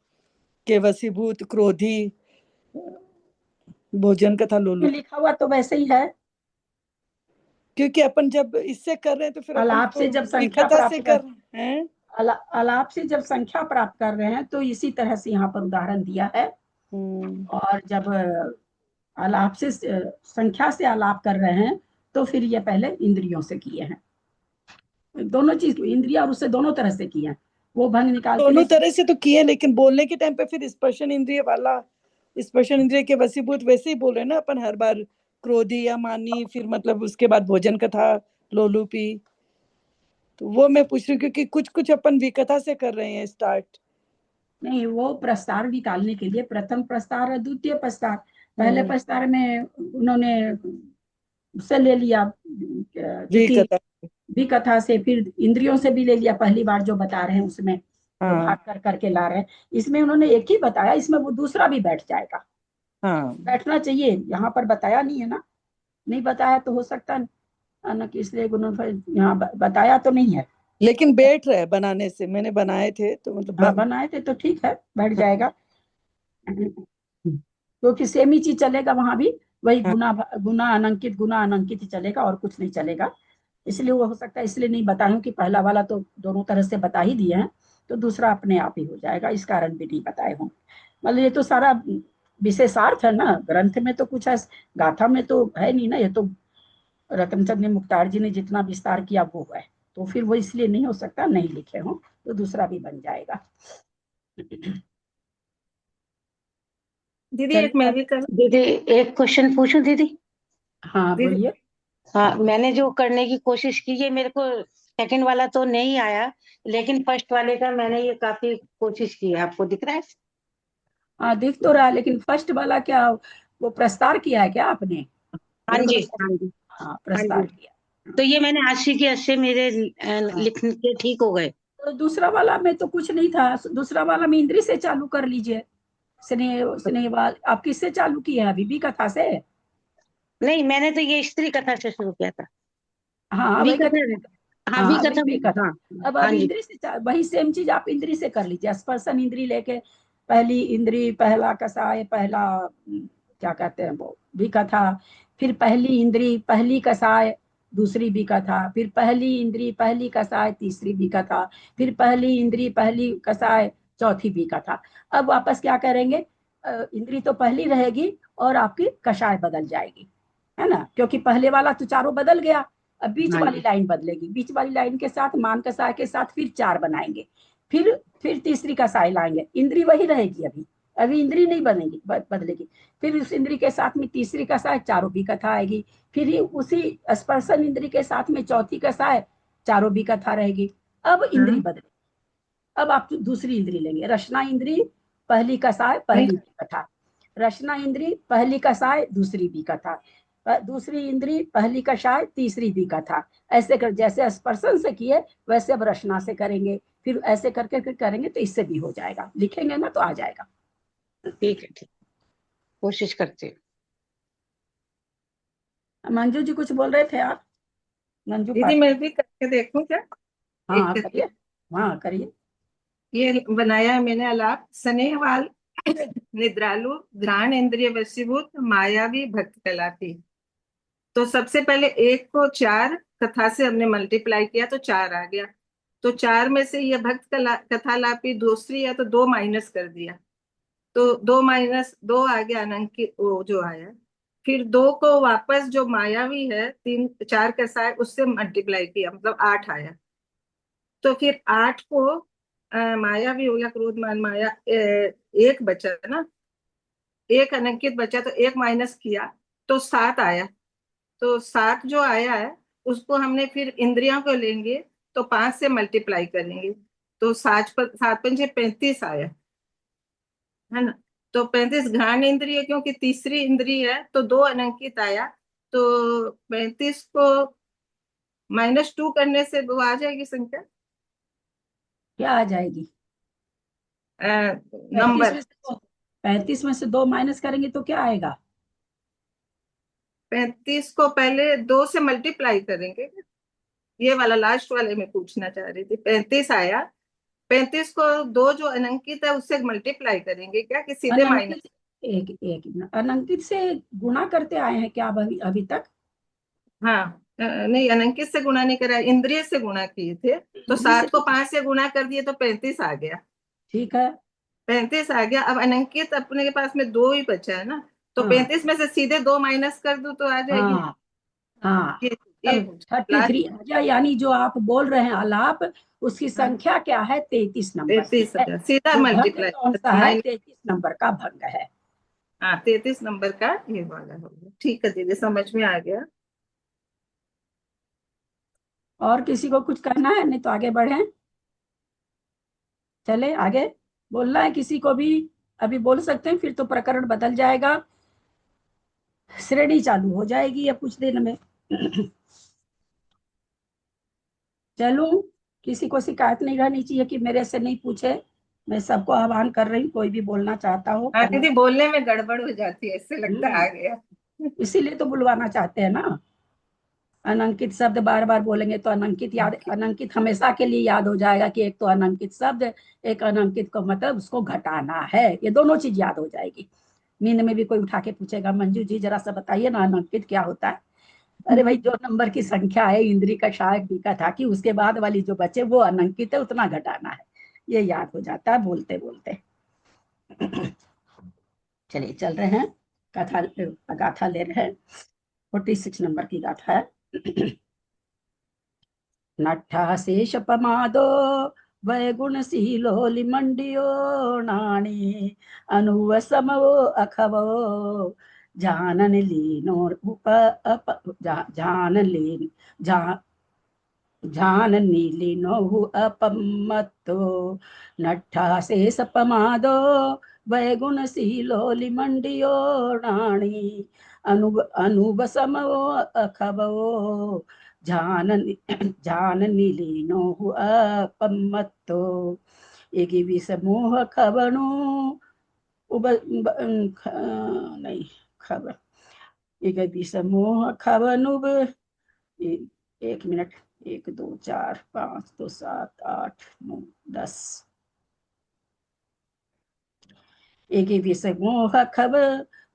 S6: के वशीभूत क्रोधी भोजन कथा
S1: ये
S6: लोलुप,
S1: लिखा हुआ तो वैसे ही है,
S6: क्योंकि अपन जब इससे कर रहे हैं तो फिर अपन
S1: आलाप
S6: तो
S1: से जब संख्या
S6: विकथा से
S1: प्राप्त कर,
S6: कर रहे हैं।
S1: आलाप से जब संख्या प्राप्त कर रहे हैं तो इसी तरह से यहाँ पर उदाहरण दिया है, और जब आलाप से संख्या से आलाप कर रहे हैं तो फिर ये पहले इंद्रियों से किए हैं, दोनों चीज इंद्रिया और उससे दोनों तरह से किए हैं, वो भंग निकाल के
S6: दोनों
S1: नहीं।
S6: तरह से तो किए, लेकिन बोलने के टाइम पे फिर स्पर्शन इंद्रिय वाला, स्पर्शन इंद्रिय के वशीभूत वैसे ही बोल रहे हैं ना अपन हर बार, क्रोधी या मानी, फिर मतलब उसके बाद भोजन कथा लोलुपी, तो वो मैं पूछ रही हूँ क्योंकि कुछ कुछ अपन विकथा से कर रहे हैं स्टार्ट।
S1: नहीं, वो प्रस्तार निकालने के लिए प्रथम प्रस्तार और द्वितीय प्रस्तार, पहले प्रस्तार में उन्होंने उससे ले लिया,
S6: जी
S1: क्योंकि
S6: कथा।
S1: भी कथा से, फिर इंद्रियों से भी ले लिया, पहली बार जो बता रहे हैं उसमें जो
S6: हाँ
S1: भाग कर करके ला रहे हैं। इसमें उन्होंने एक ही बताया, इसमें वो दूसरा भी बैठ जाएगा,
S6: हाँ,
S1: बैठना चाहिए, यहाँ पर बताया नहीं है ना, नहीं बताया तो हो सकता है ना कि इसलिए उन्होंने फिर यहाँ बताया तो नहीं है।
S6: लेकिन बैठ रहा है बनाने से, मैंने बनाए थे तो मतलब
S1: हाँ बनाए थे तो ठीक है, बैठ
S6: हाँ,
S1: जाएगा, क्योंकि सेम ही चीज चलेगा वहां भी, वही
S6: हाँ,
S1: गुना गुना अनंकित ही चलेगा, और कुछ नहीं चलेगा। इसलिए वो हो सकता है, इसलिए नहीं बताया हूं कि पहला वाला तो दोनों तरह से बता ही दिए हैं, तो दूसरा अपने आप ही हो जाएगा, इस कारण भी नहीं बताए हों। मतलब ये तो सारा विशेषार्थ है ना, ग्रंथ में तो कुछ है, गाथा में तो है नहीं ना, ये तो रतनचंद ने, मुक्तार जी ने जितना विस्तार किया वो है, तो फिर वो इसलिए नहीं हो सकता नहीं लिखे हों, तो दूसरा भी बन जाएगा।
S7: दीदी एक
S1: चलिए
S7: मैं
S1: अब,
S7: भी कर
S8: दीदी एक क्वेश्चन पूछूं दीदी?
S1: हाँ
S7: दीदी
S1: बोलिए।
S8: हाँ, मैंने जो करने की कोशिश की है, मेरे को सेकंड वाला तो नहीं आया, लेकिन फर्स्ट वाले का मैंने ये काफी कोशिश की है। आपको दिख रहा है?
S1: हाँ दिख तो रहा है, लेकिन फर्स्ट वाला क्या, वो प्रस्तार किया है क्या आपने?
S8: हाँ
S1: मेरे को
S8: जी,
S1: तो,
S8: हाँ जी,
S1: हाँ
S8: हाँ
S1: प्रस्तार
S8: जी।
S1: किया।
S8: तो ये मैंने 80 के 80 मेरे
S1: हाँ
S8: लिखने के ठीक हो गए।
S1: तो दूसरा वाला में तो कुछ नहीं था, दूसरा वाला में इंद्री से चालू कर लीजिए। स्नेह स्नेहवाल आप किससे चालू किए हैं, अभी भी कथा से?
S8: नहीं, मैंने तो ये स्त्री कथा से शुरू किया था।
S1: हाँ
S8: वी
S1: वही
S8: कथा।
S1: कहते,
S8: हाँ, वी
S1: हाँ
S8: कथा।
S1: भी कथा।
S8: हाँ,
S1: अब
S8: हाँ जी।
S1: इंद्री से वही सेम चीज आप इंद्री से कर लीजिए, स्पर्शन इंद्री लेके, पहली इंद्री, पहला कसाय, पहला क्या कहते हैं वो भी कथा, फिर पहली इंद्री पहली कसाय, दूसरी भी कथा, फिर पहली इंद्री पहली कसाय, तीसरी भी कथा, फिर पहली इंद्री पहली कसाय, चौथी भी कथा। अब वापस क्या करेंगे, इंद्री तो पहली रहेगी और आपकी कषाय बदल जाएगी, है ना, क्योंकि पहले वाला तो चारों बदल गया। अब बीच
S8: हाँ
S1: वाली
S8: जी।
S1: लाइन बदलेगी, बीच वाली लाइन के साथ मान कसाय के साथ फिर चार बनाएंगे, फिर तीसरी कसाई लाएंगे, इंद्री वही रहेगी, अभी अभी इंद्री नहीं बनेगी, बदलेगी। फिर उस इंद्री के साथ में तीसरी कसाय, चारों भी कथा आएगी, फिर ही उसी स्पर्शन इंद्री के साथ में चौथी कसाय, चारों भी कथा रहेगी। अब इंद्री
S7: हाँ
S1: बदलेगी, अब आप दूसरी इंद्री लेंगे, रचना इंद्री पहली कसाय
S7: नहीं
S1: पहली भी कथा, रचना इंद्री पहली कसाय दूसरी भी कथा, दूसरी इंद्री पहली कषाय तीसरी भी कथा, ऐसे कर, जैसे स्पर्शन से किए वैसे अब रचना से करेंगे, फिर ऐसे करके फिर करेंगे तो इससे भी हो जाएगा, लिखेंगे ना तो आ जाएगा।
S8: ठीक है, ठीक। कोशिश करते हैं।
S1: मंजू जी कुछ बोल रहे थे आप, मंजू
S7: दीदी
S1: पाठक?
S7: मैं भी करके देखूं क्या?
S1: हाँ
S7: एक
S1: आप
S7: करके
S1: करिए, हाँ करिए।
S7: ये बनाया है मैंने आलाप। स्नेहवाल निद्रालु घ्राण इंद्रिय वशीभूत मायावी भक्त कलापी। तो सबसे पहले एक को चार कथा से हमने मल्टीप्लाई किया तो चार आ गया। तो चार में से ये भक्त कथा लापी दूसरी है तो दो माइनस कर दिया, तो दो माइनस दो आ गया, अनंकित वो जो आया। फिर दो को वापस जो मायावी है तीन चार का साय उससे मल्टीप्लाई किया, मतलब आठ आया। तो फिर आठ को मायावी हो गया, क्रोध मान माया, एक बचा ना, एक अनंकित बचा, तो एक माइनस किया तो सात आया। तो सात जो आया है उसको हमने फिर इंद्रियों को लेंगे तो पांच से मल्टीप्लाई करेंगे, तो सात पंचे 35 आया, है ना। तो 35 घ्राण इंद्रिय, क्योंकि तीसरी इंद्रिय है तो दो अनंकित आया। तो 35 को -2 करने से वो आ जाएगी संख्या,
S1: क्या आ जाएगी? 35
S7: नंबर।
S1: में से दो, 35 में से दो माइनस करेंगे तो क्या आएगा?
S7: 35 को पहले दो से मल्टीप्लाई करेंगे, ये वाला लास्ट वाले में पूछना चाह रही थी। 35 आया, 35 को दो जो अनंकित है उससे मल्टीप्लाई करेंगे क्या, कि सीधे माइनस?
S1: अनंकित, एक एक मिनट, अनंकित से गुणा करते आए हैं क्या अभी अभी तक?
S7: हाँ, नहीं अनंकित से गुणा नहीं करा, इंद्रिय से गुणा किए थे। तो
S1: इंद्री से
S7: 7 को
S1: तो
S7: 5 से गुणा कर दिए तो 35 आ गया।
S1: ठीक है।
S7: 35 आ गया। अब अनंकित अपने के पास में दो ही बचा है ना, तो
S1: हाँ
S7: 35 में से सीधे दो माइनस कर दो तो आ जाएगी।
S1: हाँ हाँ,
S7: ये
S1: तब 33 आ जाए, यानी जो आप बोल रहे हैं आलाप, उसकी संख्या क्या है? 33 नंबर की
S7: 33
S1: है।
S7: सीधा
S1: वो भंग
S7: मल्टीप्लाई
S1: कौन सा है? 33 नंबर का भंग है।
S7: हाँ 33 नंबर का ये वाला हो गया। ठीक है दीदी, समझ में आ गया।
S1: और किसी को कुछ कहना है? नहीं तो आगे बढ़े, चले आगे, बोलना है किसी को भी, अभी बोल सकते हैं, फिर तो प्रकरण बदल जाएगा। श्रेणी चालू हो जाएगी अब कुछ दिन में। चलूं, किसी को शिकायत नहीं रहनी चाहिए कि मेरे से नहीं पूछे। मैं सबको आह्वान कर रही हूँ, कोई भी बोलना चाहता हो
S7: हाँ
S1: कहना।
S7: दीदी, बोलने में गड़बड़ हो जाती है, ऐसे लगता है आ गया।
S1: इसीलिए तो बुलवाना चाहते हैं ना। अनंकित शब्द बार बार बोलेंगे तो अनंकित याद, अनंकित हमेशा के लिए याद हो जाएगा कि एक तो अनंकित शब्द, एक अनंकित का मतलब उसको घटाना है, ये दोनों चीज याद हो जाएगी। नींद में भी कोई उठा के पूछेगा, मंजू जी जरा सा बताइए ना अनंकित क्या होता है। अरे भाई, जो नंबर की संख्या है इंद्री का शायक का था कि उसके बाद वाली जो बचे वो अनंकित है, उतना घटाना है, ये याद हो जाता है बोलते बोलते। चलिए चल रहे हैं, कथा गाथा ले रहे हैं। 46 नंबर की गाथा है। नट्ठाशेषपमादो वैगुणशीलोलिमण्डियो नाणी अनुवसमवो अखवो जानन लीनोरुप अप जानन लीन जा जाननी लीनोहु अपमत्तो नट्ठाशेषपमादो वैगुणशीलोलिमण्डियो नाणी अनुवसमवो अखवो जाननी लीनो अपमत्तो एगी विसमोह खबनु नहीं खबर एक विसमोह खबनुब। एक मिनट, 1 2 4 5 2 7 8 9 10 एक विसमोह खब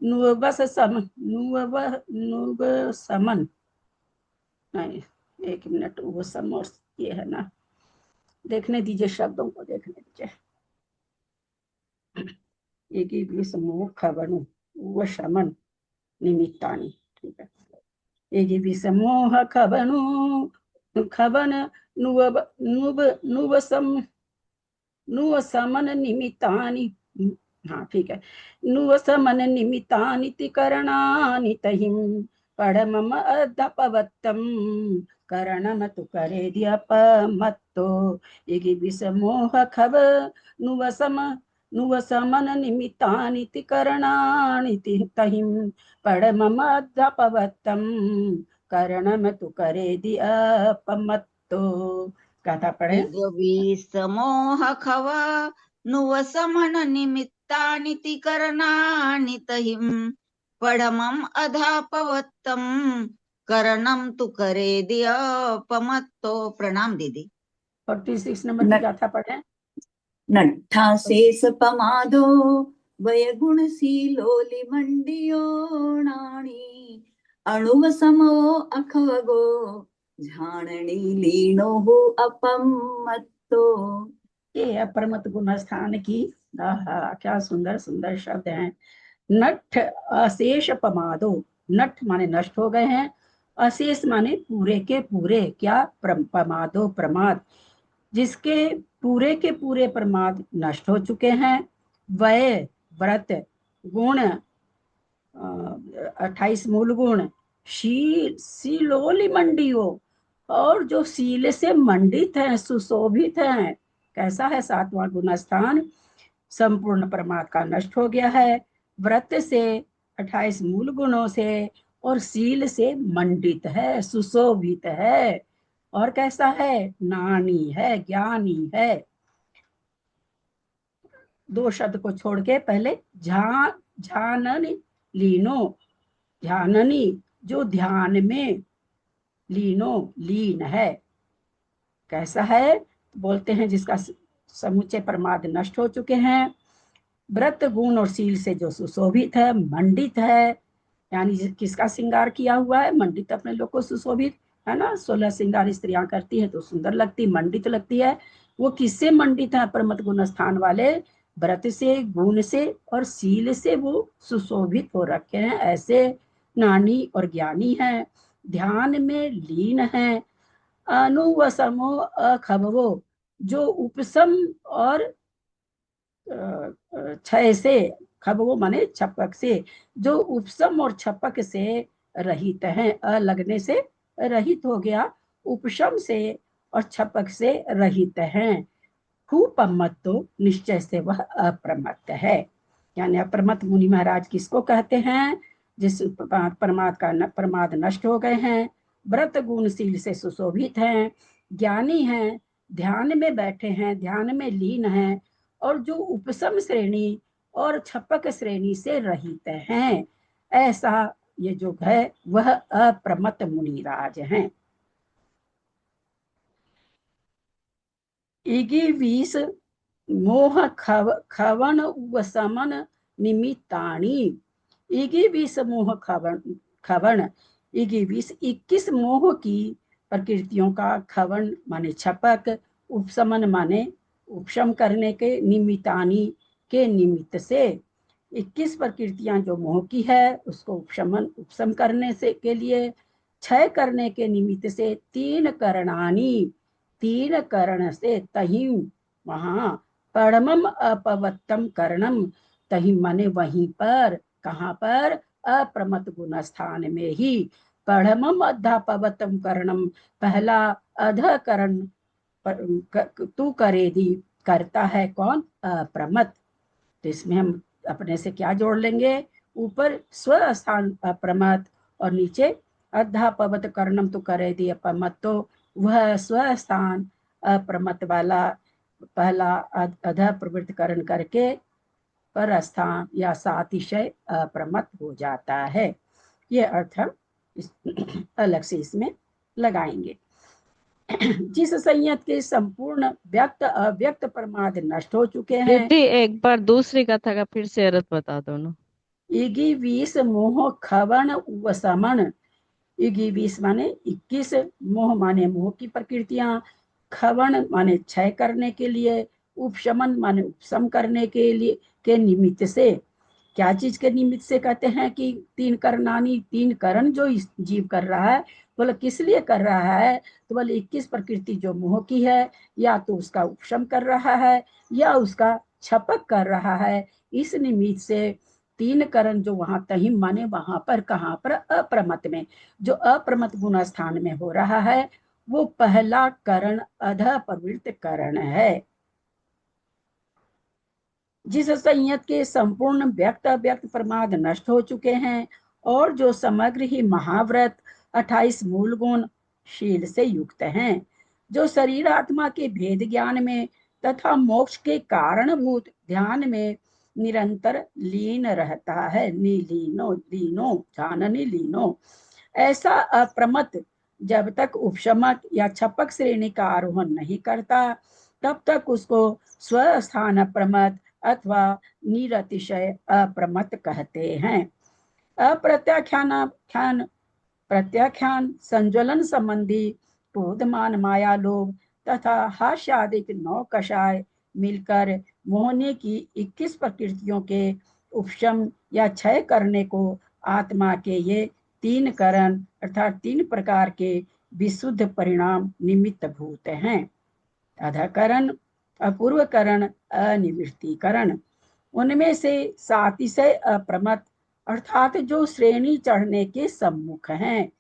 S1: नुबस सम नुब समन नहीं, 1 मिनट, वो सम और ये है ना, देखने दीजिए, शब्दों को देखने दीजिए। एक ही समूह खबनु व शमन निमित्तानि, ठीक है। एक ही समूह खबनु खबन नुव नुब नुव सम नुव समन निमित्तानि, हाँ ठीक है। नुव समन निमित्तानि तिकरणानि तहिं पढ़मम अधपवत्तम करणम तु करेद्यपमत्तो इगि विसमोह खब नुवसम नुवसमन निमित्तानि तिकरणानि तहिं पढ़मम अधपवत्तम करणम तु करेद्यपमत्तो। कथा पढ़े।
S9: समोह खव नुवसमन निमित्तानि तिकरणानि तहिं पढ़मम अधापवत्तम करणम तु करेद्यपमत्तो। प्रणाम दीदी।
S1: 46 नंबर की गाथा पढ़े।
S10: नट्ठाशेषपमादो वयगुणशीलोलिमण्डियो नाणी अणुवसमो अखवगो झाणनी लीनो अपमत्तो।
S1: ये अपरमत गुण स्थान की, क्या सुंदर सुंदर शब्द हैं। नठ अशेष पमादो, नठ माने नष्ट हो गए हैं, अशेष माने पूरे के पूरे, क्या पमादो प्रमाद, जिसके पूरे के पूरे प्रमाद नष्ट हो चुके हैं। वय व्रत गुण 28 मूल गुण, शीलोली मंडियो, और जो शील से मंडित हैं, सुशोभित हैं। कैसा है 7वां गुण स्थान, संपूर्ण प्रमाद का नष्ट हो गया है, व्रत से 28 मूल गुणों से और शील से मंडित है, सुशोभित है। और कैसा है, नानी है, ज्ञानी है। 2 शब्द को छोड़ के पहले झानन लीनो, ध्याननी जो ध्यान में, लीनो लीन है। कैसा है, बोलते हैं जिसका समुच्चय प्रमाद नष्ट हो चुके हैं, व्रत गुण और शील से जो सुशोभित है, मंडित है, यानी किसका श्रृंगार किया हुआ है, मंडित अपने लोग को सुशोभित है ना। 16 श्रृंगार स्त्रियां करती है तो सुंदर लगती, मंडित लगती है। वो किससे मंडित है, परमत गुण स्थान वाले, व्रत से, गुण से और शील से वो सुशोभित हो रखे हैं, ऐसे नानी और ज्ञानी हैं, ध्यान में लीन हैं। अनुवसमो अखबवो, जो उपसम और क्षय से, खबवो माने छपक से, जो उपसम और छपक से रहित हैं, अ लगने से रहित हो गया, उपशम से और छपक से रहित हैं। खूपमत्तो, निश्चय से वह अप्रमत्त है। यानी अप्रमत्त मुनि महाराज किसको कहते हैं, जिस प्रमाद नष्ट हो गए हैं, व्रत गुणशील से सुशोभित हैं, ज्ञानी हैं, ध्यान में बैठे हैं, ध्यान में लीन हैं, और जो उपशम श्रेणी और छपक श्रेणी से रहित हैं, ऐसा ये जो है वह अप्रमत मुनिराज हैं। इगी वीस मोह खवन वसमन निमित्ताणी। इगी वीस मोह खवन, इगी वीस 21 मोह की प्रकृतियों का, खवन माने छपक, उपशमन माने उपशम करने के, निमित्तानी के निमित्त से 21 प्रकृतियां जो मोह की है उसको उपशम करने से के लिए, क्षय करने के निमित्त से 3 करणानी, 3 करण से, तही वहां, परमम अपवत्तम करणम, तही माने वहीं पर, कहाँ पर, अप्रमत गुण स्थान में ही, परमम अध्यापवत्तम करणम, पहला अधकरण तू करे दी, करता है कौन, अप्रमत। तो इसमें हम अपने से क्या जोड़ लेंगे, ऊपर स्व स्थान अप्रमत और नीचे अध्यापवत करणम तो करे दी अपमत, तो वह स्व स्थान अप्रमत वाला पहला अध प्रवृत्त करण करके पर स्थान या सातिशय अप्रमत हो जाता है। ये अर्थ हम अलग से इसमें लगाएंगे। जिस संयत के संपूर्ण व्यक्त अव्यक्त प्रमाद नष्ट हो चुके हैं।
S11: दीदी एक बार दूसरी कथा का फिर से अर्थ बता दो ना।
S1: इगी 20 मोह खवन वसमन, इगी 20 माने 21, मोह माने मोह की प्रकृतियां, खवन माने क्षय करने के लिए, उपशमन माने उपशम करने के लिए के निमित्त से। क्या चीज के निमित्त से कहते हैं कि 3 करणानी, 3 करण जो इस जीव कर रहा है, बोले किस लिए कर रहा है, तो बोले 21 प्रकृति जो मोह की है, या तो उसका उपशम कर रहा है या उसका छपक कर रहा है। इस निमित्त से 3 करण जो वहां तही माने वहां पर, कहाँ पर, अप्रमत में, जो अप्रमत गुण स्थान में हो रहा है, वो पहला करण अध प्रवृत्त करण है। जिस संयत के संपूर्ण व्यक्त अव्यक्त प्रमाद नष्ट हो चुके हैं और जो समग्र ही महाव्रत 28 मूल गुण शील से युक्त हैं, जो शरीर आत्मा के भेद ज्ञान में तथा मोक्ष के कारणभूत ध्यान में निरंतर लीन रहता है, लीनो लीनो जाननी लीनो, ऐसा अप्रमत जब तक उपशमक या छपक श्रेणी का आरोहण नहीं करता, तब तक उसको स्वस्थान अप्रमत अथवा निरतिशय अप्रमत कहते हैं। अप्रत्याख्यान प्रत्याख्यान संज्वलन संबंधी क्रोधमान माया लोभ तथा हास्यादिक 9 कषाय मिलकर मोहने की 21 प्रकृतियों के उपशम या क्षय करने को आत्मा के ये 3 करण अर्थात 3 प्रकार के विशुद्ध परिणाम निमित्त भूत हैं। अधकरण, अपूर्वकरण, अनिवृत्तिकरण, उनमें से सातिशय अप्रमत अर्थात जो श्रेणी चढ़ने के सम्मुख हैं,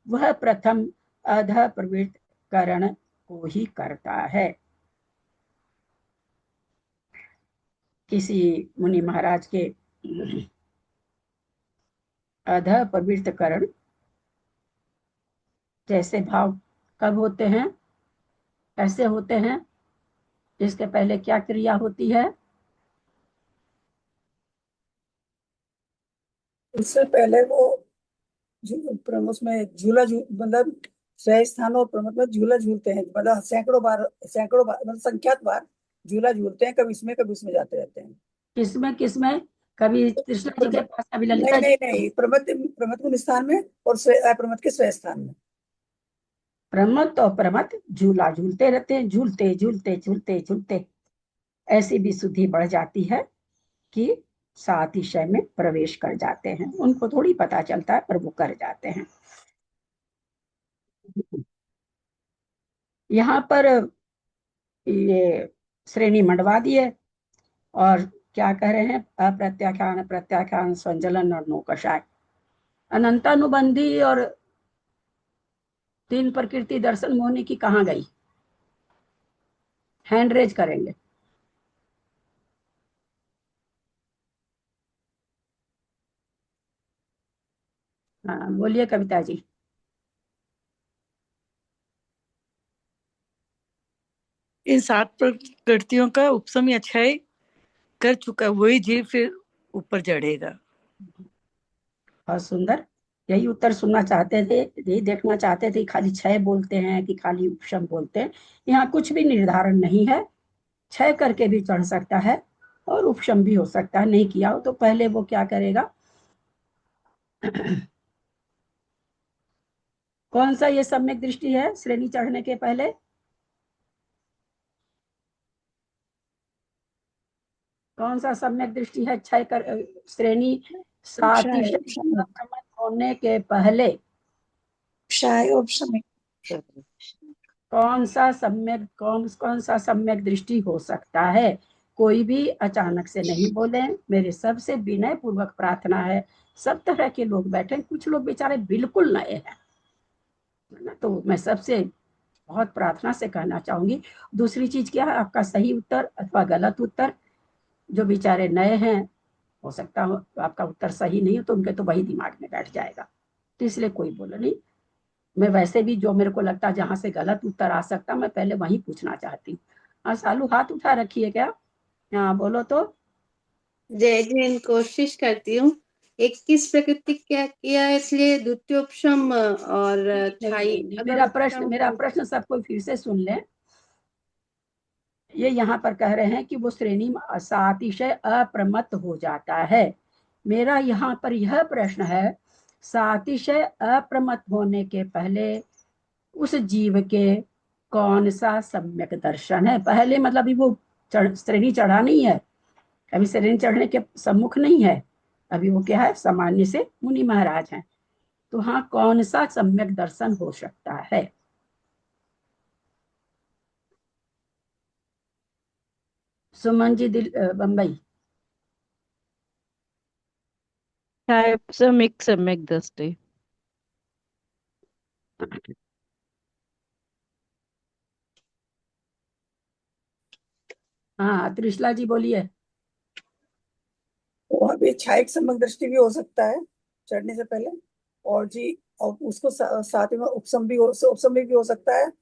S1: वह प्रथम अध प्रवृत्त करण को ही करता है। किसी मुनि महाराज के अध प्रवृत्त करण जैसे भाव कब होते हैं, कैसे होते हैं, इसके पहले क्या क्रिया होती है?
S4: उससे पहले वो उसमें झूला मतलब स्वयं स्थान और प्रमत में झूला झूलते हैं, मतलब सैकड़ों बार मतलब संख्यात बार झूला झूलते हैं, कभी इसमें कभी उसमें जाते रहते हैं।
S1: किसमें कभी कृष्ण जी के पास, कभी ललिता
S4: नहीं
S1: जी।
S4: नहीं, प्रमत के स्थान में और प्रमत के स्वयं स्थान में।
S1: प्रमत और प्रमत झूला झूलते रहते हैं, झूलते झूलते झूलते झूलते ऐसी भी शुद्धि बढ़ जाती है कि सातिशय में प्रवेश कर जाते हैं। उनको थोड़ी पता चलता है पर वो कर जाते हैं। यहाँ पर ये श्रेणी मंडवा दी है और क्या कह रहे हैं, अप्रत्याख्यान, प्रत्याख्यान, संजलन और नौकषाय, अनंतानुबंधी और 3 प्रकृति दर्शन मोहनी की कहाँ गई? हैंड रेज करेंगे। हाँ बोलिए कविता जी।
S6: इन 7 प्रकृतियों का उपशम या क्षय कर चुका वही जीव फिर ऊपर चढ़ेगा।
S1: बहुत सुंदर, यही उत्तर सुनना चाहते थे, यही देखना चाहते थे। खाली क्षय बोलते हैं कि खाली उपशम बोलते हैं। यहाँ कुछ भी निर्धारण नहीं है, क्षय करके भी चढ़ सकता है और उपशम भी हो सकता है। नहीं किया हो तो पहले वो क्या करेगा कौन सा ये सम्यक दृष्टि है श्रेणी चढ़ने के पहले? कौन सा सम्यक दृष्टि है क्षय कर श्रेणी सातिशय होने के पहले? कौन सा सम्यक दृष्टि हो सकता है? कोई भी अचानक से नहीं बोले। मेरे सबसे विनय पूर्वक प्रार्थना है, सब तरह के लोग बैठे, कुछ लोग बेचारे बिल्कुल नए हैं, तो मैं सबसे बहुत प्रार्थना से कहना चाहूंगी। दूसरी चीज क्या है, आपका सही उत्तर अथवा गलत उत्तर, जो बेचारे नए हैं हो सकता हो आपका उत्तर सही नहीं हो तो उनके तो वही दिमाग में बैठ जाएगा, तो इसलिए कोई बोला नहीं। मैं वैसे भी जो मेरे को लगता है जहां से गलत उत्तर आ सकता मैं पहले वही पूछना चाहती हूँ। हाँ सालू हाथ उठा रखी है क्या? हाँ बोलो तो।
S12: जय जैन कोशिश करती हूँ। 21 प्रकृति क्या किया है, इसलिए द्वितीय उपशम और
S1: नहीं, मेरा प्रश्न सबको फिर से सुन ले। ये यहाँ पर कह रहे हैं कि वो श्रेणी में सातिशय अप्रमत्त हो जाता है। मेरा यहाँ पर यह प्रश्न है, सातिशय अप्रमत्त होने के पहले उस जीव के कौन सा सम्यक दर्शन है? पहले मतलब अभी वो श्रेणी चढ़ा नहीं है, अभी श्रेणी चढ़ने के सम्मुख नहीं है, अभी वो क्या है, सामान्य से मुनि महाराज हैं। तो हाँ, कौन सा सम्यक दर्शन हो सकता है? सुमन जी बम्बई।
S11: सम्यक दृष्टि।
S1: हाँ त्रिशला जी बोलिए।
S4: तो अभी क्षायिक सम्यक दृष्टि भी हो सकता है चढ़ने से पहले, और जी और उसको साथ में उपशम भी हो सकता है,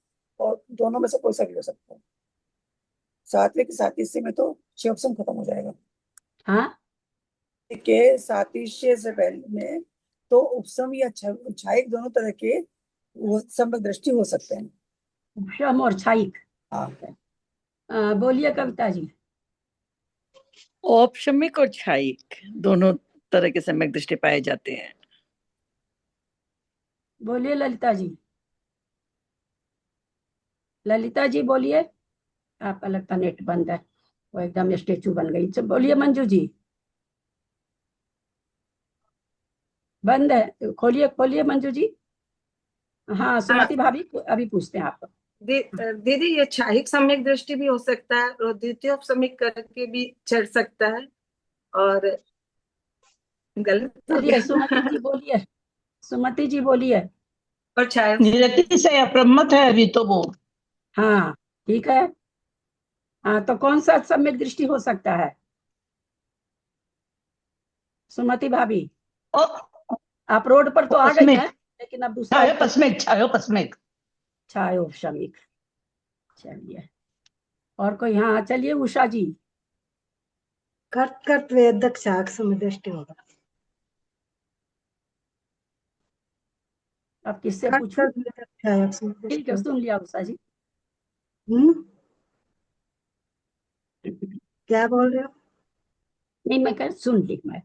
S4: और दोनों में से कोई सा भी हो सकता है। 7वें की सातिशय में तो क्षय उपशम खत्म हो जाएगा।
S1: हाँ
S4: के सातिशय से पहले में तो उपशम या क्षायिक दोनों तरह के सम्यक दृष्टि हो सकते हैं।
S1: उपशम और क्षायिक। बोलिए कविता जी।
S6: औपशमिक और क्षायिक दोनों तरह के सम्यक दृष्टि पाए जाते हैं।
S1: बोलिए ललिता जी। ललिता जी बोलिए। आपका लगता नेट बंद है, वो एकदम स्टेचू बन गई। तो बोलिए मंजू जी। बंद है, खोलिए खोलिए मंजू जी। हाँ सुमति भाभी अभी पूछते हैं आपको।
S7: दीदी ये क्षायिक सम्यक दृष्टि भी हो सकता है और द्वितीय उपशमिक करके भी चढ़ सकता है, और गलत
S1: चलिए सुमति जी बोलिए। सुमति जी बोलिए।
S7: और क्षायिक
S13: निरति से अप्रमत्त है अभी तो वो।
S1: हाँ ठीक है। हाँ तो कौन सा सम्यक दृष्टि हो सकता है सुमति भाभी? आप रोड पर तो आ गई हैं, लेकिन अब दूसरा क्षायोपशमिक। चलिए और कोई? हाँ चलिए उषा जी।
S14: कर्त वेद क्षायक सम्यक दृष्टि होगा।
S1: अब किससे पूछूं? ठीक है सुन लिया उषा जी।
S14: क्या बोल रहे हो?
S1: नहीं मैं कह सुन ली मैं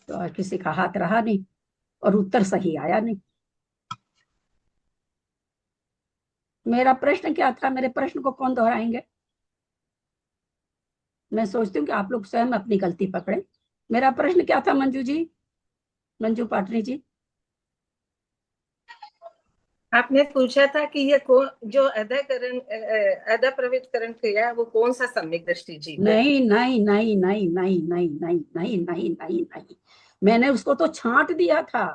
S1: तो, और किसी का हाथ रहा नहीं और उत्तर सही आया नहीं। मेरा प्रश्न क्या था? मेरे प्रश्न को कौन दोहराएंगे? मैं सोचती हूँ कि आप लोग स्वयं अपनी गलती पकड़े। मेरा प्रश्न क्या था मंजू जी, मंजू पाटनी जी?
S7: आपने पूछा था कि ये जो अदा प्रवृत्तिकरण क्रिया है वो कौन सा सम्यक दृष्टि जी?
S1: नहीं नहीं नहीं नहीं नहीं नहीं नहीं नहीं नहीं नहीं नहीं, मैंने उसको तो छांट दिया था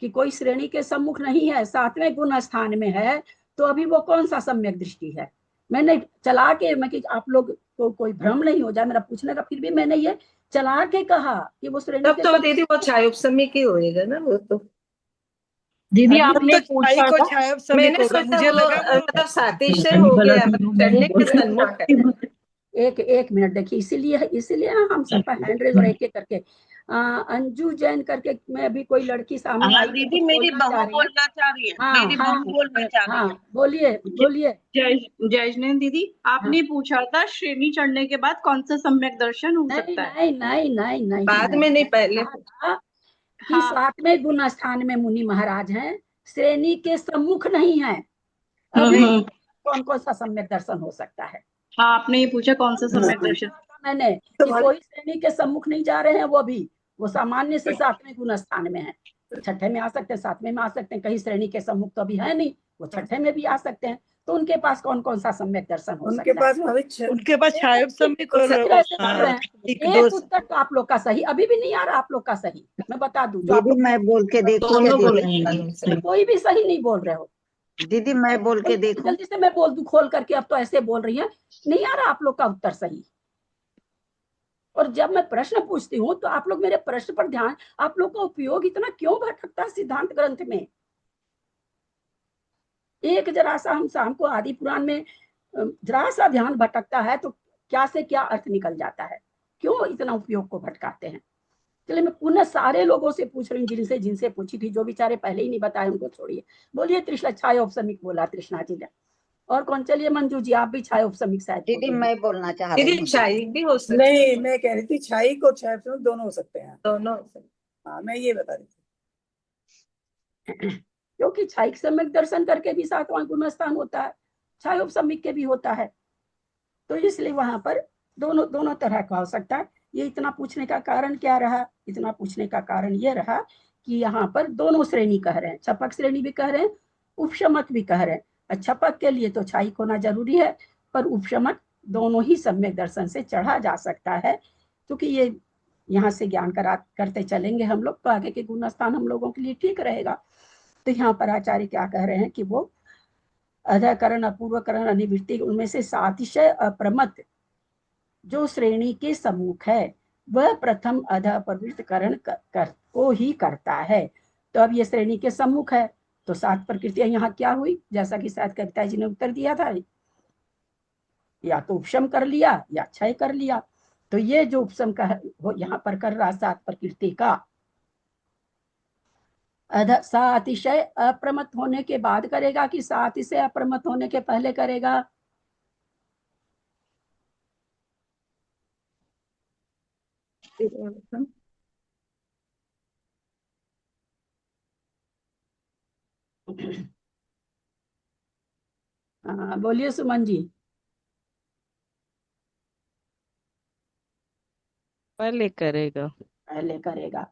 S1: कि कोई श्रेणी के सम्मुख नहीं है, 7वें गुण स्थान में है, तो अभी वो कौन सा सम्यक दृष्टि है? मैंने चला के मैं कि आप लोग को कोई भ्रम नहीं हो जाए मेरा पूछने का, फिर भी मैंने ये चला के कहा कि वो श्रेणी
S7: तब
S1: के
S7: तो
S1: सम्मुख
S7: दीदी वो छायोपसमी की होएगा ना वो तो।
S13: दीदी
S6: अब
S13: आपने
S6: तो छाई
S13: पूछा
S6: को
S13: था
S6: छायोपसमिक
S7: मैंने
S6: होगा,
S7: सोचा
S6: मुझे
S7: वो
S6: लगा वो
S7: मतलब सातिशय हो गया, मतलब चढ़ने के सन्मुख है।
S1: एक मिनट देखिए, इसीलिए ना हम सबका हैंड रेज और एक एक करके अंजू जैन करके मैं अभी कोई लड़की सामने
S13: हाँ
S1: आई
S13: दीदी,
S1: कुछ
S13: मेरी
S1: बोलना चाह
S13: बहू
S1: रही है।
S13: बोलना चाह रही है,
S1: हाँ
S13: मेरी
S1: हाँ
S13: बहू बोलना चाह रही
S1: हाँ,
S13: है।
S1: बोलिए बोलिए।
S15: जय दीदी, आपने पूछा था श्रेणी चढ़ने के बाद कौन सा सम्यक दर्शन हो
S1: नहीं
S15: सकता है।
S1: नहीं
S7: बाद में नहीं, पहले
S1: कहा था कि
S15: हाँ।
S1: 7वें गुण स्थान में मुनि महाराज हैं, श्रेणी के सम्मुख नहीं है। अब ये कौन कौन सा सम्यक दर्शन हो सकता है?
S15: हाँ, आपने ये पूछा कौन सा सम्यक दर्शन।
S1: मैंने कि कोई श्रेणी के सम्मुख नहीं जा रहे हैं, वो सामान्य से 7वें गुण स्थान में है। छठे में आ सकते हैं, 7वें में आ सकते हैं, कहीं श्रेणी के सम्मुख तो अभी है नहीं, वो छठे में भी आ सकते हैं। तो उनके पास कौन कौन सा सम्यक दर्शन हो सकता है?
S6: उनके पास छायोपसमिक और
S1: फिर ऐसे बोल रहे हैं, एक उत्तर तो आप लोग का सही, अभी भी नहीं आ रहा आप लोग का सही, मैं बता दूं जो आप
S9: दीदी
S1: लोग
S9: मैं बोल के देखूं क्या दीदी?
S1: कोई भी सही नहीं बोल रहे हो।
S9: दीदी मैं बोल के देखूं?
S1: जल्दी से मैं बोल दूं खोल करके, अब तो ऐसे बोल रही है, नहीं आ रहा आप लोग का उत्तर सही। और जब मैं प्रश्न पूछती हूँ तो आप लोग मेरे प्रश्न पर ध्यान, आप लोग का उपयोग इतना क्यों भटकता है सिद्धांत ग्रंथ में? एक जरा सा हम शाम को आदि पुराण में जरा सा ध्यान भटकता है तो क्या से क्या अर्थ निकल जाता है। क्यों इतना उपयोग को भटकाते हैं? चलिए मैं पुनः सारे लोगों से पूछ रही हूँ, जिनसे पूछी थी, जो बेचारे पहले ही नहीं बताए उनको छोड़िए। बोलिए तृष्णा, छायोपसमिक बोला तृष्णा जी ने। और कौन? चलिए मंजू जी, आप भी छायोपसमिक शायद।
S9: दीदी मैं बोलना चाह रही
S7: दीदी
S9: हूँ।
S7: छाई भी हो सकती है।
S4: नहीं, मैं कह रही थी छाई को छायोपसमिक दोनों हो सकते हैं।
S7: दोनों हो सकते हैं।
S4: हाँ, मैं ये बता रही थी।
S1: क्योंकि छाई सम्यक दर्शन करके भी 7वां गुण स्थान होता है, छायोपसमिक के भी होता है, तो इसलिए वहां पर दोनों तरह का हो सकता है। ये इतना पूछने का कारण क्या रहा? इतना पूछने का कारण ये रहा कि यहाँ पर दोनों श्रेणी कह रहे हैं, छपक श्रेणी भी कह रहे हैं, उपशमक भी कह रहे हैं। छपक के लिए तो छाई होना जरूरी है, पर उपशमक दोनों ही सम्यक दर्शन से चढ़ा जा सकता है। क्योंकि ये यहाँ से ज्ञान करते चलेंगे हम लोग, तो आगे के गुण स्थान हम लोगों के लिए ठीक रहेगा। तो यहाँ पर आचार्य क्या कह रहे हैं कि वो अधकरण, अपूर्वकरण, अनिवृत्ति, उनमें से सातिशय अप्रमत जो श्रेणी के सम्मुख है, वह प्रथम अधप्रवृत्तकरण को ही करता है। तो अब ये श्रेणी के सम्मुख है, तो 7 प्रकृतियां यहाँ क्या हुई? जैसा कि शायद कविता जी ने उत्तर दिया था, या तो उपशम कर लिया या क्षय कर लिया। तो ये जो उपशम का यहाँ पर कर रहा 7 प्रकृति का, सातिशय अप्रमत होने के बाद करेगा कि सातिशय अप्रमत होने के पहले करेगा? हाँ बोलिए सुमन जी।
S11: पहले करेगा।
S1: पहले करेगा।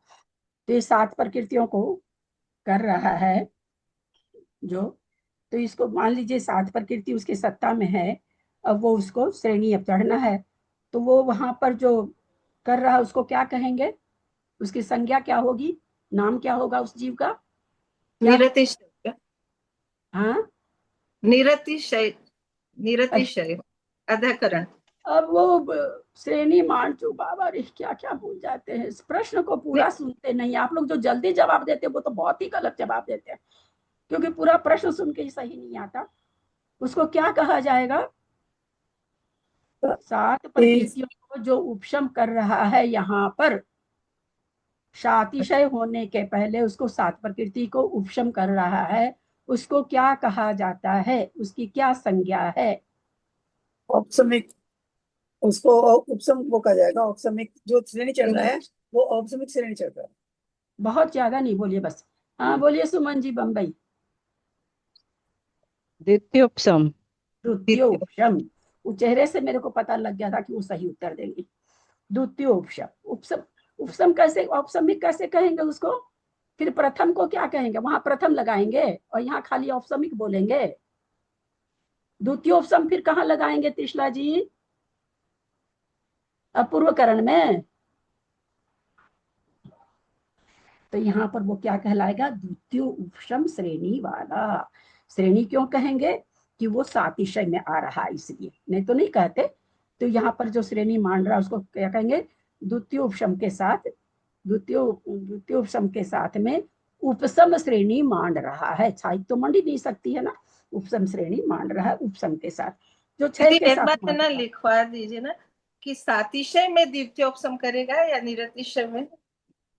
S1: तो ये 7 प्रकृतियों को कर रहा है जो, तो इसको मान लीजिए 7 प्रकृति उसके सत्ता में है, अब वो उसको श्रेणी अब चढ़ना है, तो वो वहां पर जो कर रहा है उसको क्या कहेंगे? उसकी संज्ञा क्या होगी? नाम क्या होगा उस जीव का?
S7: निरतिशय।
S1: हाँ,
S7: निरतिशय, निरतिशय अधकरण।
S1: अब वो श्रेणी मान जो बाबा रे क्या क्या भूल जाते हैं, इस प्रश्न को पूरा सुनते नहीं आप लोग। जो जल्दी जवाब देते हैं वो तो बहुत ही गलत जवाब देते हैं, क्योंकि पूरा प्रश्न सुन के ही सही नहीं आता। उसको क्या कहा जाएगा? 7 प्रकृतियों को जो उपशम कर रहा है यहाँ पर, सातिशय होने के पहले उसको 7 प्रकृति को उपशम कर रहा है, उसको क्या कहा जाता है? उसकी क्या संज्ञा है?
S4: औपसमिक। उसको उपसम वो कहा जाएगा। औपसमिक जो श्रेणी चढ़ रहा है वो औपसमिक श्रेणी चढ़ रहा है।
S1: बहुत ज्यादा नहीं बोलिए बस। हाँ बोलिए सुमन जी बम्बई।
S11: द्वितीय उपशम।
S1: द्वितीय उपशम, वो चेहरे से मेरे को पता लग गया था कि वो सही उत्तर देंगे। द्वितीय उपशम, उपशम उपशम कैसे, औपसमिक कैसे कहेंगे उसको? फिर प्रथम को क्या कहेंगे? वहां प्रथम लगाएंगे और यहाँ खाली औपसमिक बोलेंगे। द्वितीय उपशम फिर कहाँ लगाएंगे त्रिशला जी? अपूर्वकरण में। तो यहाँ पर वो क्या कहलाएगा? द्वितीय उपशम श्रेणी वाला। श्रेणी क्यों कहेंगे? कि वो सातिशय में आ रहा है इसलिए, नहीं तो नहीं कहते। तो यहाँ पर जो श्रेणी मान रहा है उसको क्या कहेंगे? द्वितीय उपशम के साथ द्वितीय उपशम के साथ में उपसम श्रेणी मान रहा है। छाई तो मंडी नहीं सकती है ना, उपसम श्रेणी मान रहा है उपसम के साथ, जो छह के
S7: एक
S1: साथ
S7: बात है
S1: मान
S7: ना,
S1: रहा है।
S7: लिखवा दीजिए ना कि सातिशय में द्वितीय उपसम करेगा या निरतिशय में।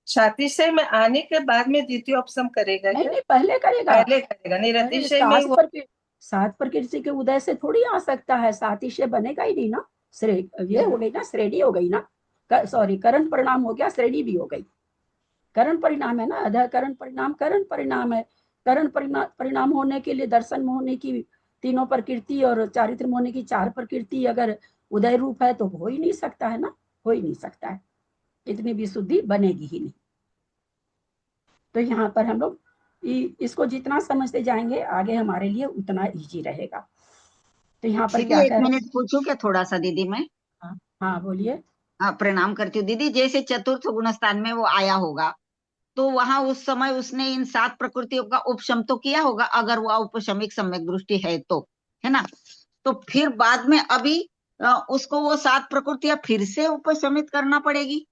S7: सातिशय में आने के बाद में द्वितीय उपसम करेगा
S1: नहीं
S7: क्या?
S1: नहीं, पहले करेगा।
S7: पहले करेगा।
S1: अरे
S7: निरतिशय में वो
S1: सात प्रकृति के उदय से थोड़ी आ सकता है, सातिशय बनेगा ही नहीं ना। ये हो गई ना, श्रेणी हो गई ना, सॉरी करण परिणाम हो गया, श्रेणी भी हो गई। करण परिणाम है ना, अधः करण परिणाम है। करण परिणाम होने के लिए दर्शन में होने की तीनों प्रकृति और चारित्र में होने की चार प्रकृति अगर उदय रूप है तो हो ही नहीं सकता है ना, हो ही नहीं सकता है, इतनी विशुद्धि बनेगी ही नहीं। तो यहाँ पर हम लोग इसको जितना समझते जाएंगे आगे हमारे लिए उतना इजी रहेगा। तो यहाँ पर
S9: दीदी
S1: क्या
S9: एक
S1: कह रहे
S9: मिनट पूछूं क्या थोड़ा सा दीदी मैं?
S1: हैं? हाँ बोलिए।
S9: हाँ, प्रणाम करती हूँ दीदी। जैसे चतुर्थ गुण स्थान में वो आया होगा तो वहां उस समय उसने इन 7 प्रकृतियों का उपशम तो किया होगा, अगर वह उपशमिक सम्यक दृष्टि है तो, है ना? तो फिर बाद में अभी उसको वो 7 प्रकृतियां फिर से उपशमित करना पड़ेगी।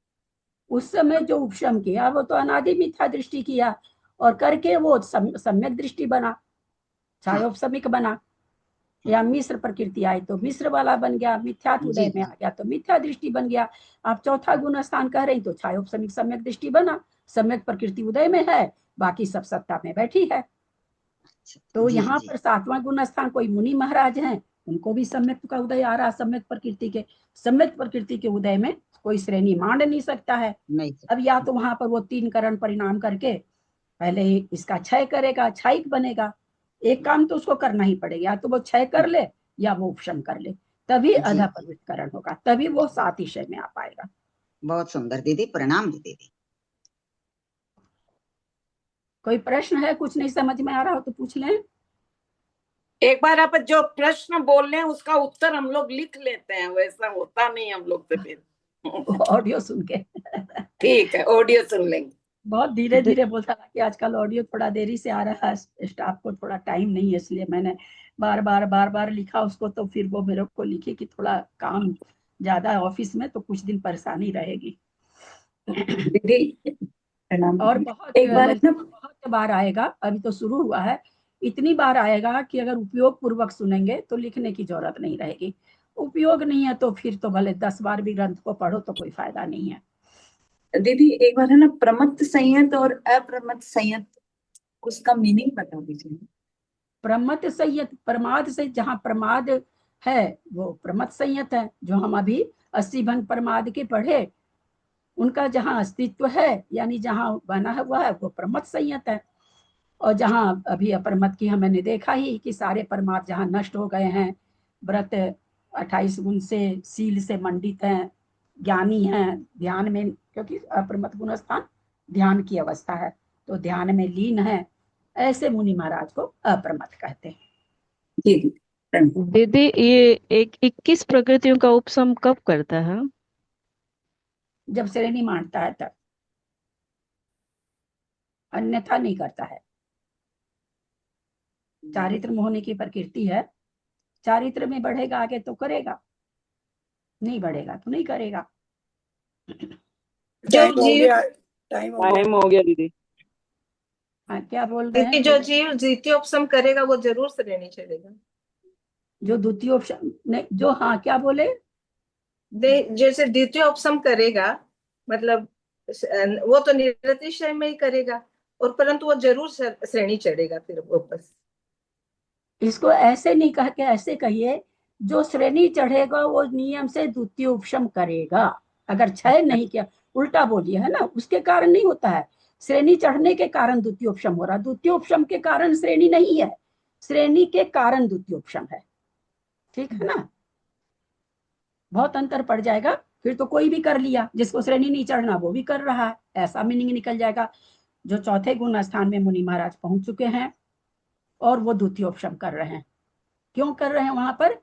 S1: उस समय जो उपशम किया वो तो अनादि मिथ्या दृष्टि किया, और करके वो सम्यक दृष्टि बना, छायोपशमिक बना। या मिश्र प्रकृति आई तो मिश्र वाला बन गया, मिथ्यात्व उदय में आ गया तो मिथ्या दृष्टि बन गया। आप चौथा गुण स्थान कह रही तो छायोपशमिक सम्यक दृष्टि बना, सम्यक प्रकृति उदय में है, बाकी सब सत्ता में बैठी है। तो यहाँ पर 7वां गुण स्थान कोई मुनि महाराज हैं, उनको भी सम्यक का उदय आ रहा, सम्यक प्रकृति के उदय में कोई श्रेणी मान नहीं सकता है। अब या तो वहां पर वो 3 करण परिणाम करके पहले इसका क्षय करेगा, क्षयिक बनेगा। एक काम तो उसको करना ही पड़ेगा, या तो वो क्षय कर ले या वो उपशम कर ले, तभी अधा पवित्रकरण होगा, तभी वो सातिशय में आ पाएगा।
S9: बहुत सुंदर दीदी, प्रणाम दीदी।
S1: कोई प्रश्न है, कुछ नहीं समझ में आ रहा हो तो पूछ लें।
S2: एक बार आप जो प्रश्न बोल रहे हैं उसका उत्तर हम लोग लिख लेते हैं, वैसा होता नहीं हम लोग से फिर
S1: ऑडियो सुन के
S2: ठीक है, ऑडियो सुन लेंगे।
S1: बहुत धीरे धीरे बोलता था कि आजकल ऑडियो थोड़ा देरी से आ रहा है, स्टाफ को थोड़ा टाइम नहीं है, इसलिए मैंने बार बार लिखा उसको, तो फिर वो मेरे को लिखे कि थोड़ा काम ज्यादा ऑफिस में, तो कुछ दिन परेशानी रहेगी।
S10: दीदी
S1: और बहुत बार आएगा, अभी तो शुरू हुआ है, इतनी बार आएगा कि अगर उपयोग पूर्वक सुनेंगे तो लिखने की जरूरत नहीं रहेगी। उपयोग नहीं है तो फिर तो भले 10 बार भी ग्रंथ को पढ़ो तो कोई फायदा नहीं है।
S10: दीदी एक बार है ना, प्रमत्त संयत और अप्रमत्त संयत, उसका मीनिंग बता दीजिए।
S1: प्रमत्त संयत, प्रमाद से, जहाँ प्रमाद है वो प्रमत्त संयत है। जो हम अभी 80 भंग प्रमाद के पढ़े, उनका जहाँ अस्तित्व है यानी जहाँ बना हुआ है वो प्रमत्त संयत है। और जहाँ अभी अप्रमत्त की हमने देखा ही कि सारे प्रमाद जहाँ नष्ट हो गए हैं, व्रत 28 गुण से सील से मंडित हैं, ज्ञानी हैं, ध्यान में, क्योंकि अप्रमत्त गुण स्थान ध्यान की अवस्था है, तो ध्यान में लीन है, ऐसे मुनि महाराज को अप्रमत्त कहते हैं।
S11: दीदी ये 21 प्रकृतियों का उपशम कब करता है?
S1: जब श्रेणी मानता है तब, अन्यथा नहीं करता है। चारित्र में होने की प्रकृति है, चारित्र में बढ़ेगा आगे तो करेगा, नहीं बढ़ेगा तो नहीं करेगा।
S4: टाइम
S3: हो गया दीदी।
S1: हाँ, क्या बोल रहे हैं?
S7: जो जीव द्वितीय उपशम करेगा वो जरूर श्रेणी चढ़ेगा।
S1: जो द्वितीय उपशम नहीं, जो, हाँ क्या बोले?
S7: जैसे द्वितीय उपशम करेगा, मतलब वो तो निरतिशय में ही करेगा, और परंतु वो जरूर श्रेणी चढ़ेगा फिर वापस।
S1: इसको ऐसे नहीं कह के ऐसे कहिए, जो श्रेणी चढ़ेगा वो नियम से द्वितीय उपशम करेगा। अगर क्षय नहीं किया, उल्टा बोलिए, है ना, उसके कारण नहीं होता है। श्रेणी चढ़ने के कारण द्वितीय उपशम हो रहा, द्वितीय उपशम के कारण श्रेणी नहीं है, श्रेणी के कारण द्वितीय उपशम है। ठीक है ना, बहुत अंतर पड़ जाएगा। फिर तो कोई भी कर लिया, जिसको श्रेणी नहीं चढ़ना वो भी कर रहा है, ऐसा मीनिंग निकल जाएगा। जो चौथे गुण स्थान में मुनि महाराज पहुंच चुके हैं और वो द्वितीय उपशम कर रहे हैं। क्यों कर रहे हैं? वहां पर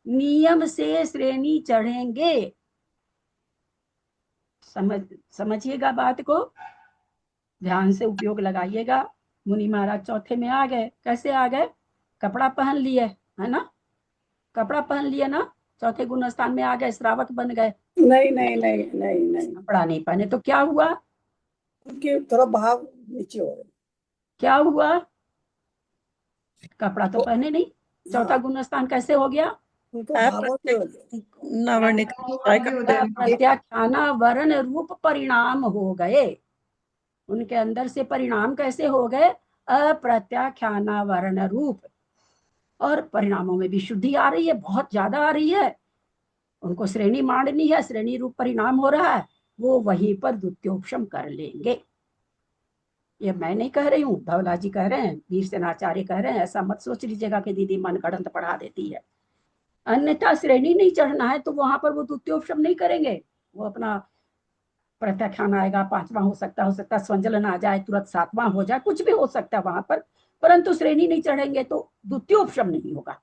S1: नियम से श्रेणी चढ़ेंगे। समझिएगा बात को, ध्यान से उपयोग लगाइएगा। मुनि महाराज चौथे में आ गए, कैसे आ गए? कपड़ा पहन लिए, है ना, कपड़ा पहन लिए ना, चौथे गुण स्थान में आ गए, श्रावक बन गए।
S4: नहीं नहीं नहीं नहीं नहीं,
S1: कपड़ा नहीं पहने तो क्या हुआ?
S4: उनके थोड़ा भाव नीचे हो रहे।
S1: क्या हुआ? कपड़ा तो पहने नहीं, चौथा
S4: हाँ,
S1: गुण स्थान कैसे हो गया?
S4: उनका भाव से हो गया।
S6: नावर्णिक
S1: प्रत्याख्याना वर्ण रूप परिणाम हो गए। उनके अंदर से परिणाम कैसे हो गए? अप्रत्याख्याना वर्ण रूप, और परिणामों में भी शुद्धि आ रही है, बहुत ज्यादा आ रही है। उनको श्रेणी मांडनी है, श्रेणी रूप परिणाम हो रहा है, वो वहीं पर द्वितीयोपशम कर लेंगे। ये मैं नहीं कह रही हूँ, धवला जी कह रहे हैं, वीर सेनाचार्य कह रहे हैं। ऐसा मत सोच लीजिएगा कि दीदी मन गढ़ंत पढ़ा देती है। अन्यथा श्रेणी नहीं चढ़ना है तो वहां पर वो द्वितीयोपशम नहीं करेंगे। वो अपना प्रत्याख्यान आएगा, पांचवा हो सकता स्वंजलन आ जाए, तुरंत सातवां हो जाए, कुछ भी हो सकता है वहां पर, परंतु श्रेणी नहीं चढ़ेंगे तो द्वितीयोपशम नहीं होगा।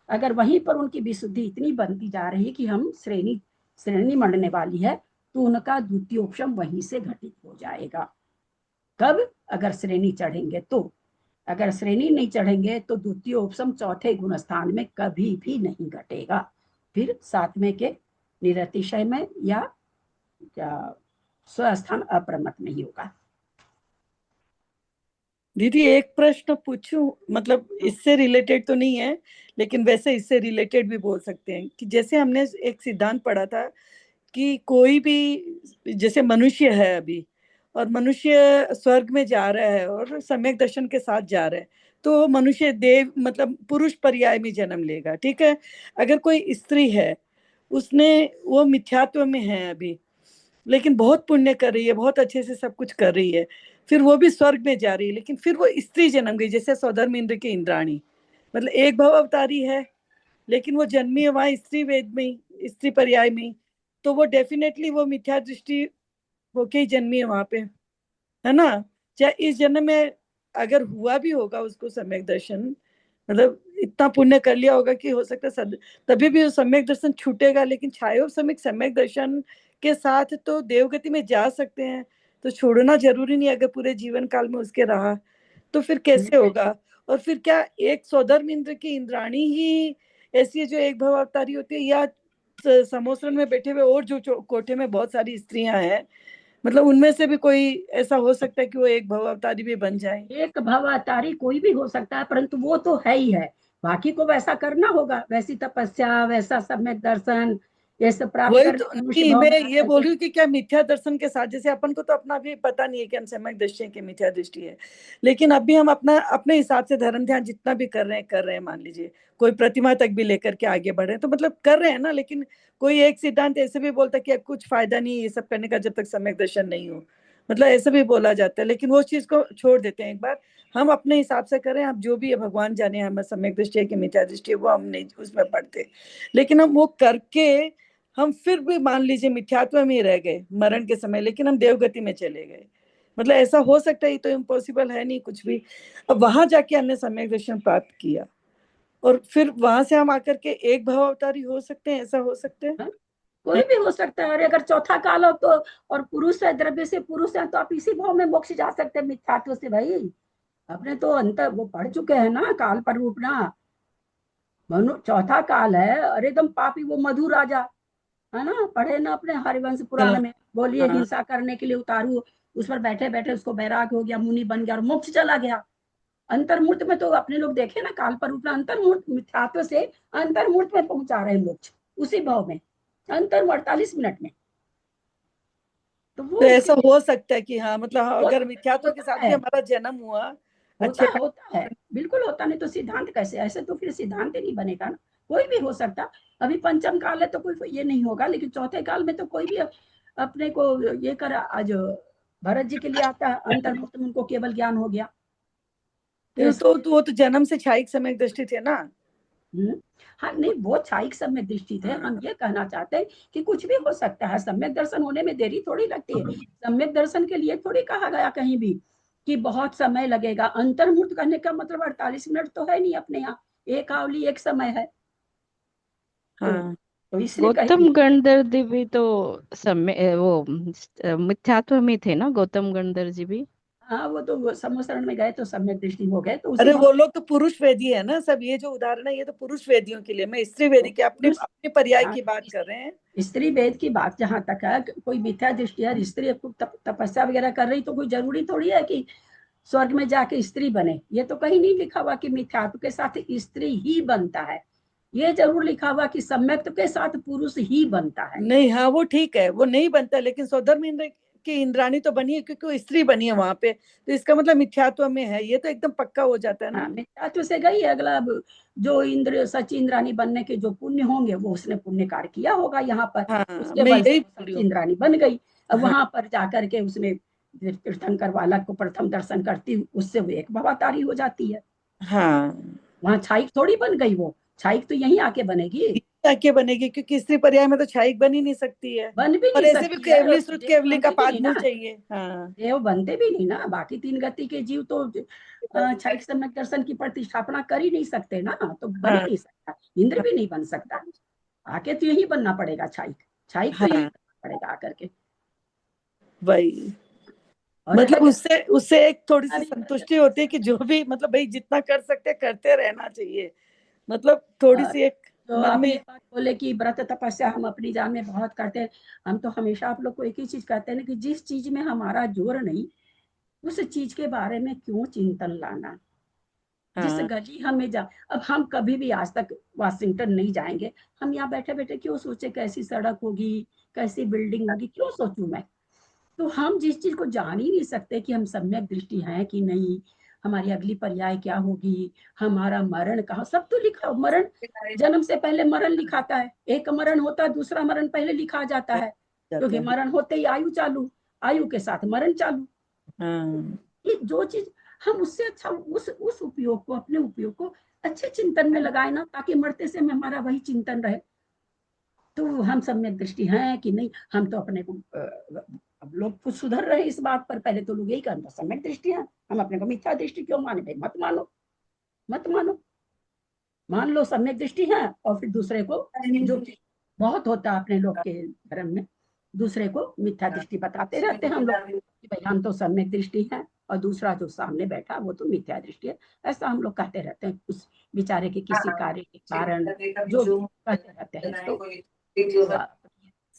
S1: अगर वहीं पर उनकी विशुद्धि इतनी बनती जा रही कि हम श्रेणी मंडने वाली है, तो उनका द्वितीयोपशम वहीं से घटित हो जाएगा। कब? अगर श्रेणी चढ़ेंगे तो। अगर श्रेणी नहीं चढ़ेंगे तो द्वितीयोपशम चौथे गुण स्थान में कभी भी नहीं घटेगा। फिर सातवें के निरतिशय में या क्या स्वस्थान अप्रमत नहीं होगा।
S6: दीदी एक प्रश्न पूछूं, मतलब इससे रिलेटेड तो नहीं है, लेकिन वैसे इससे रिलेटेड भी बोल सकते हैं कि जैसे हमने एक सिद्धांत पढ़ा था कि कोई भी, जैसे मनुष्य है अभी, और मनुष्य स्वर्ग में जा रहा है और सम्यक दर्शन के साथ जा रहा है, तो मनुष्य देव मतलब पुरुष पर्याय में जन्म लेगा, ठीक है। अगर कोई स्त्री है, उसने वो मिथ्यात्व में है अभी, लेकिन बहुत पुण्य कर रही है, बहुत अच्छे से सब कुछ कर रही है, फिर वो भी स्वर्ग में जा रही है, लेकिन फिर वो स्त्री जन्म गई, जैसे सौधर्म इंद्र की इंद्राणी, मतलब एक भव अवतारी है, लेकिन वो जन्मी है वहां स्त्री वेद में ही, स्त्री पर्याय में ही, तो वो डेफिनेटली वो मिथ्या दृष्टि होके ही जन्मी है वहां पे, है ना। चाहे इस जन्म में अगर हुआ भी होगा उसको सम्यक दर्शन, मतलब इतना पुण्य कर लिया होगा कि हो सकता है तभी भी वो सम्यक दर्शन छूटेगा, लेकिन छायो सम्यक दर्शन के साथ तो देवगति में जा सकते हैं, तो छोड़ना जरूरी नहीं। अगर पूरे जीवन काल में उसके रहा तो फिर कैसे होगा? और फिर क्या एक सौधर्म इंद्र की इंद्राणी ही ऐसी है जो एक भव अवतारी होती है, या समोसरण में बैठे हुए और जो कोठे में बहुत सारी स्त्रियां हैं, मतलब उनमें से भी कोई ऐसा हो सकता है कि वो एक भव अवतारी भी बन जाए?
S1: एक भव अवतारी कोई भी हो सकता है, परंतु वो तो है ही है, बाकी को वैसा करना होगा, वैसी तपस्या, वैसा सम्यक दर्शन, ये सब प्राप्त
S6: वही
S1: करने
S6: तो
S1: मनुष्य
S6: नहीं,
S1: भाव
S6: मैं
S1: में
S6: ये
S1: आकर
S6: बोल
S1: के।
S6: रही हूँ कि क्या मिथ्या दर्शन के साथ, जैसे अपन को तो अपना भी पता नहीं है कि हम सम्यक दृष्टि है कि मिथ्या दृष्टि है, लेकिन अभी हम अपना अपने हिसाब से धर्म ध्यान जितना भी कर रहे हैं, मान लीजिए कोई प्रतिमा तक भी लेकर के आगे बढ़ रहे हैं, तो मतलब कर रहे हैं ना, लेकिन कोई एक सिद्धांत ऐसे भी बोलता है कि अब कुछ फायदा नहीं है ये सब करने का जब तक सम्यक दर्शन नहीं हो, मतलब ऐसे भी बोला जाता है, लेकिन वो चीज को छोड़ देते हैं एक बार, हम अपने हिसाब से करें, आप जो भी है भगवान जाने, हमें सम्यक दृष्टि है कि मिथ्या दृष्टि है वो हम नहीं उसमें पढ़ते, लेकिन हम वो करके हम फिर भी मान लीजिए मिथ्यात्व में ही रह गए मरण के समय, लेकिन हम देवगति में चले गए, मतलब ऐसा हो सकता है, ये तो इम्पॉसिबल है नहीं कुछ भी। अब वहां जाके हमने सम्यक दर्शन प्राप्त किया और फिर वहां से हम आकर के एक भाव अवतारी हो सकते हैं, ऐसा हो सकते हैं?
S1: कोई भी हो सकता है। और अगर चौथा काल हो तो, और पुरुष है, द्रव्य से पुरुष है, तो आप इसी भाव में मोक्ष जा सकते हैं मिथ्यात्व से। भाई अपने तो अंतर वो पढ़ चुके हैं ना, काल पर रूपना मनु चौथा काल है। अरे एकदम पापी वो मधु राजा है ना, पढ़े ना अपने हरिवंश पुराण में, बोलिए
S6: हाँ।
S1: हिंसा करने के लिए उतारू, उस पर बैठे बैठे उसको बैराग हो गया, मुनि बन गया और मोक्ष चला गया। अंतर्मूर्त में तो अपने लोग देखे ना, काल पर रूपना अंतर्मूर्त मिथ्यात्व से अंतर्मूर्त में पहुंचा रहे हैं मोक्ष, उसी भाव में अंतर 48 मिनट में। तो वो
S6: तो ऐसा हो सकता है कि हाँ, मतलब अगर मिथ्यात्व के साथ भी
S1: है,
S6: हमारा जन्म हुआ अच्छे
S1: होता है, बिल्कुल होता। नहीं तो सिद्धांत कैसे? ऐसे तो फिर सिद्धांत ही नहीं बनेगा ना। कोई भी हो सकता। अभी पंचम काल है तो कोई ये नहीं होगा, लेकिन चौथे काल में तो कोई भी अपने को ये कर, आज भरत जी के लिए आता है, अंतर्मुक्त में उनको केवल ज्ञान हो गया।
S6: तो वो तो जन्म से छायिक सम्यक दृष्टि थे ना।
S1: हाँ नहीं, वो छायिक सम्यक दृष्टि थे। हम ये कहना चाहते हैं कि कुछ भी हो सकता है, सम्यक दर्शन होने में देरी थोड़ी लगती है। सम्यक दर्शन के लिए थोड़ी कहा गया कहीं भी कि बहुत समय लगेगा। अंतर्मुक्त करने का मतलब 48 मिनट तो है नहीं अपने यहाँ, एक आवली एक समय है।
S6: हाँ।
S1: तो इसलिए
S11: गौतम गणधर जी भी तो समय वो मिथ्यात्व में थे ना, गौतम गणधर जी भी।
S1: हाँ, वो तो समोसरण में गए तो सम्यक दृष्टि हो गए, तो
S6: अरे
S1: उसी
S6: वो लोग तो पुरुष वेदी है ना सब, ये जो उदाहरण है ये तो पुरुष वेदियों के लिए, मैं स्त्री वेदी के अपने
S1: पुरुष,
S6: अपने पर्याय
S1: हाँ,
S6: की बात कर रहे हैं।
S1: स्त्री वेद की बात जहां तक है, कोई मिथ्या दृष्टि है, स्त्री तपस्या वगैरह कर रही तो कोई जरूरी थोड़ी है कि स्वर्ग में जाके स्त्री बने। ये तो कहीं नहीं लिखा हुआ कि मिथ्यात्व के साथ स्त्री ही बनता है, ये जरूर लिखा हुआ कि सम्यक्त्व के साथ पुरुष ही बनता है।
S6: नहीं, हाँ वो ठीक है, वो नहीं बनता, लेकिन सौधर्म इंद्र की इंद्राणी तो बनी है क्योंकि वो स्त्री बनी है वहां पे, तो इसका मतलब मिथ्यात्व में है, ये तो एकदम पक्का हो जाता है ना।
S1: हाँ, मिथ्यात्व से गई। अगला अब जो इंद्र सची इंद्राणी बनने के जो पुण्य होंगे वो उसने पुण्य कार्य किया होगा यहाँ पर,
S6: हाँ
S1: उसके
S6: मैं
S1: बल से
S6: यही
S1: वो
S6: बोल रही
S1: सची
S6: हूँ।
S1: इंद्राणी बन गई। अब
S6: हाँ
S1: वहां पर जाकर के उसने तीर्थंकर बालक को प्रथम दर्शन करती, उससे वो एक भवातारी हो जाती है।
S6: हाँ,
S1: वहां छाइक थोड़ी बन गई, वो छाइक तो यहीं आके बनेगी,
S6: ताकि बनेगी, क्योंकि स्त्री पर्याय में तो छाइक बन ही नहीं सकती है,
S1: बन भी
S6: और
S1: नहीं
S6: ऐसे भी
S1: सकती है।
S6: केवली श्रुत
S1: देव
S6: केवली का
S1: बनते भी नहीं
S6: पादमूल
S1: ना,
S6: चाहिए। हाँ
S1: देव बनते भी नहीं ना, बाकी तीन गति के जीव तो छाइक सम्यक दर्शन की प्रतिष्ठापना कर ही नहीं सकते ना, तो बन ही
S6: हाँ
S1: नहीं सकता। इंद्र भी नहीं बन सकता, आके तो यही बनना पड़ेगा छाइक, छाइक तो यही
S6: हाँ
S1: बनना पड़ेगा आकर के।
S6: वही,
S1: और
S6: मतलब
S1: है
S6: उससे उससे एक थोड़ी सी
S1: अभी
S6: संतुष्टि होती है कि जो भी मतलब भाई जितना कर सकते हैं करते रहना चाहिए, मतलब थोड़ी सी एक
S1: जो
S6: मन
S1: आप
S6: में।
S1: ये बात बोले कि व्रत तपस्या हम अपनी जान में बहुत करते हैं, हम तो हमेशा आप लोग को एक ही चीज कहते हैं ना कि जिस चीज में हमारा जोर नहीं, उस चीज के बारे में क्यों चिंतन लाना। जिस
S6: हाँ
S1: गली हमें जा, अब हम कभी भी आज तक वाशिंगटन नहीं जाएंगे, हम यहाँ बैठे बैठे क्यों सोचे कैसी सड़क होगी, कैसी बिल्डिंग होगी, क्यों सोचूं मैं। तो हम जिस चीज को जान ही नहीं सकते कि हम सम्यक दृष्टि हैं कि नहीं, हमारी अगली पर्याय क्या होगी, हमारा मरण कहाँ, सब तो लिखा। मरण जन्म से पहले मरण लिखाता है, एक मरण होता है, दूसरा मरण पहले लिखा जाता है,
S6: जाता
S1: क्योंकि
S6: है।
S1: मरण होते ही आयु चालू, आयु के साथ मरण चालू।
S6: हाँ
S1: ये जो चीज हम उससे अच्छा उस उपयोग को, अपने उपयोग को अच्छे चिंतन में लगाए ना, ताकि मरते से हमारा वही चिंतन रहे। तो हम सम्यक दृष्टि हैं कि नहीं, हम तो अपने को अब लोग कुछ सुधर रहे इस बात पर, पहले तो लोग यही कहते सम्यक दृष्टि है, हम अपने को मिथ्या दृष्टि क्यों माने। भाई मत मानो, मत मानो, मान लो सम्यक दृष्टि है, और फिर दूसरे को, जो कि बहुत होता है अपने लोग के धर्म में, दूसरे को मिथ्या दृष्टि बताते रहते हैं हम लोग कि भाई हम तो सम्यक दृष्टि है, और दूसरा जो सामने बैठा वो तो मिथ्या दृष्टि है। ऐसा हम लोग कहते रहते हैं, उस बेचारे के किसी कार्य के कारण जो भी कहते रहते हैं। तो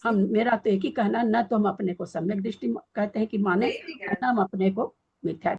S1: हम, मेरा तो एक ही कहना, न तो हम अपने को सम्यक दृष्टि कहते हैं कि माने, न हम अपने को मिथ्या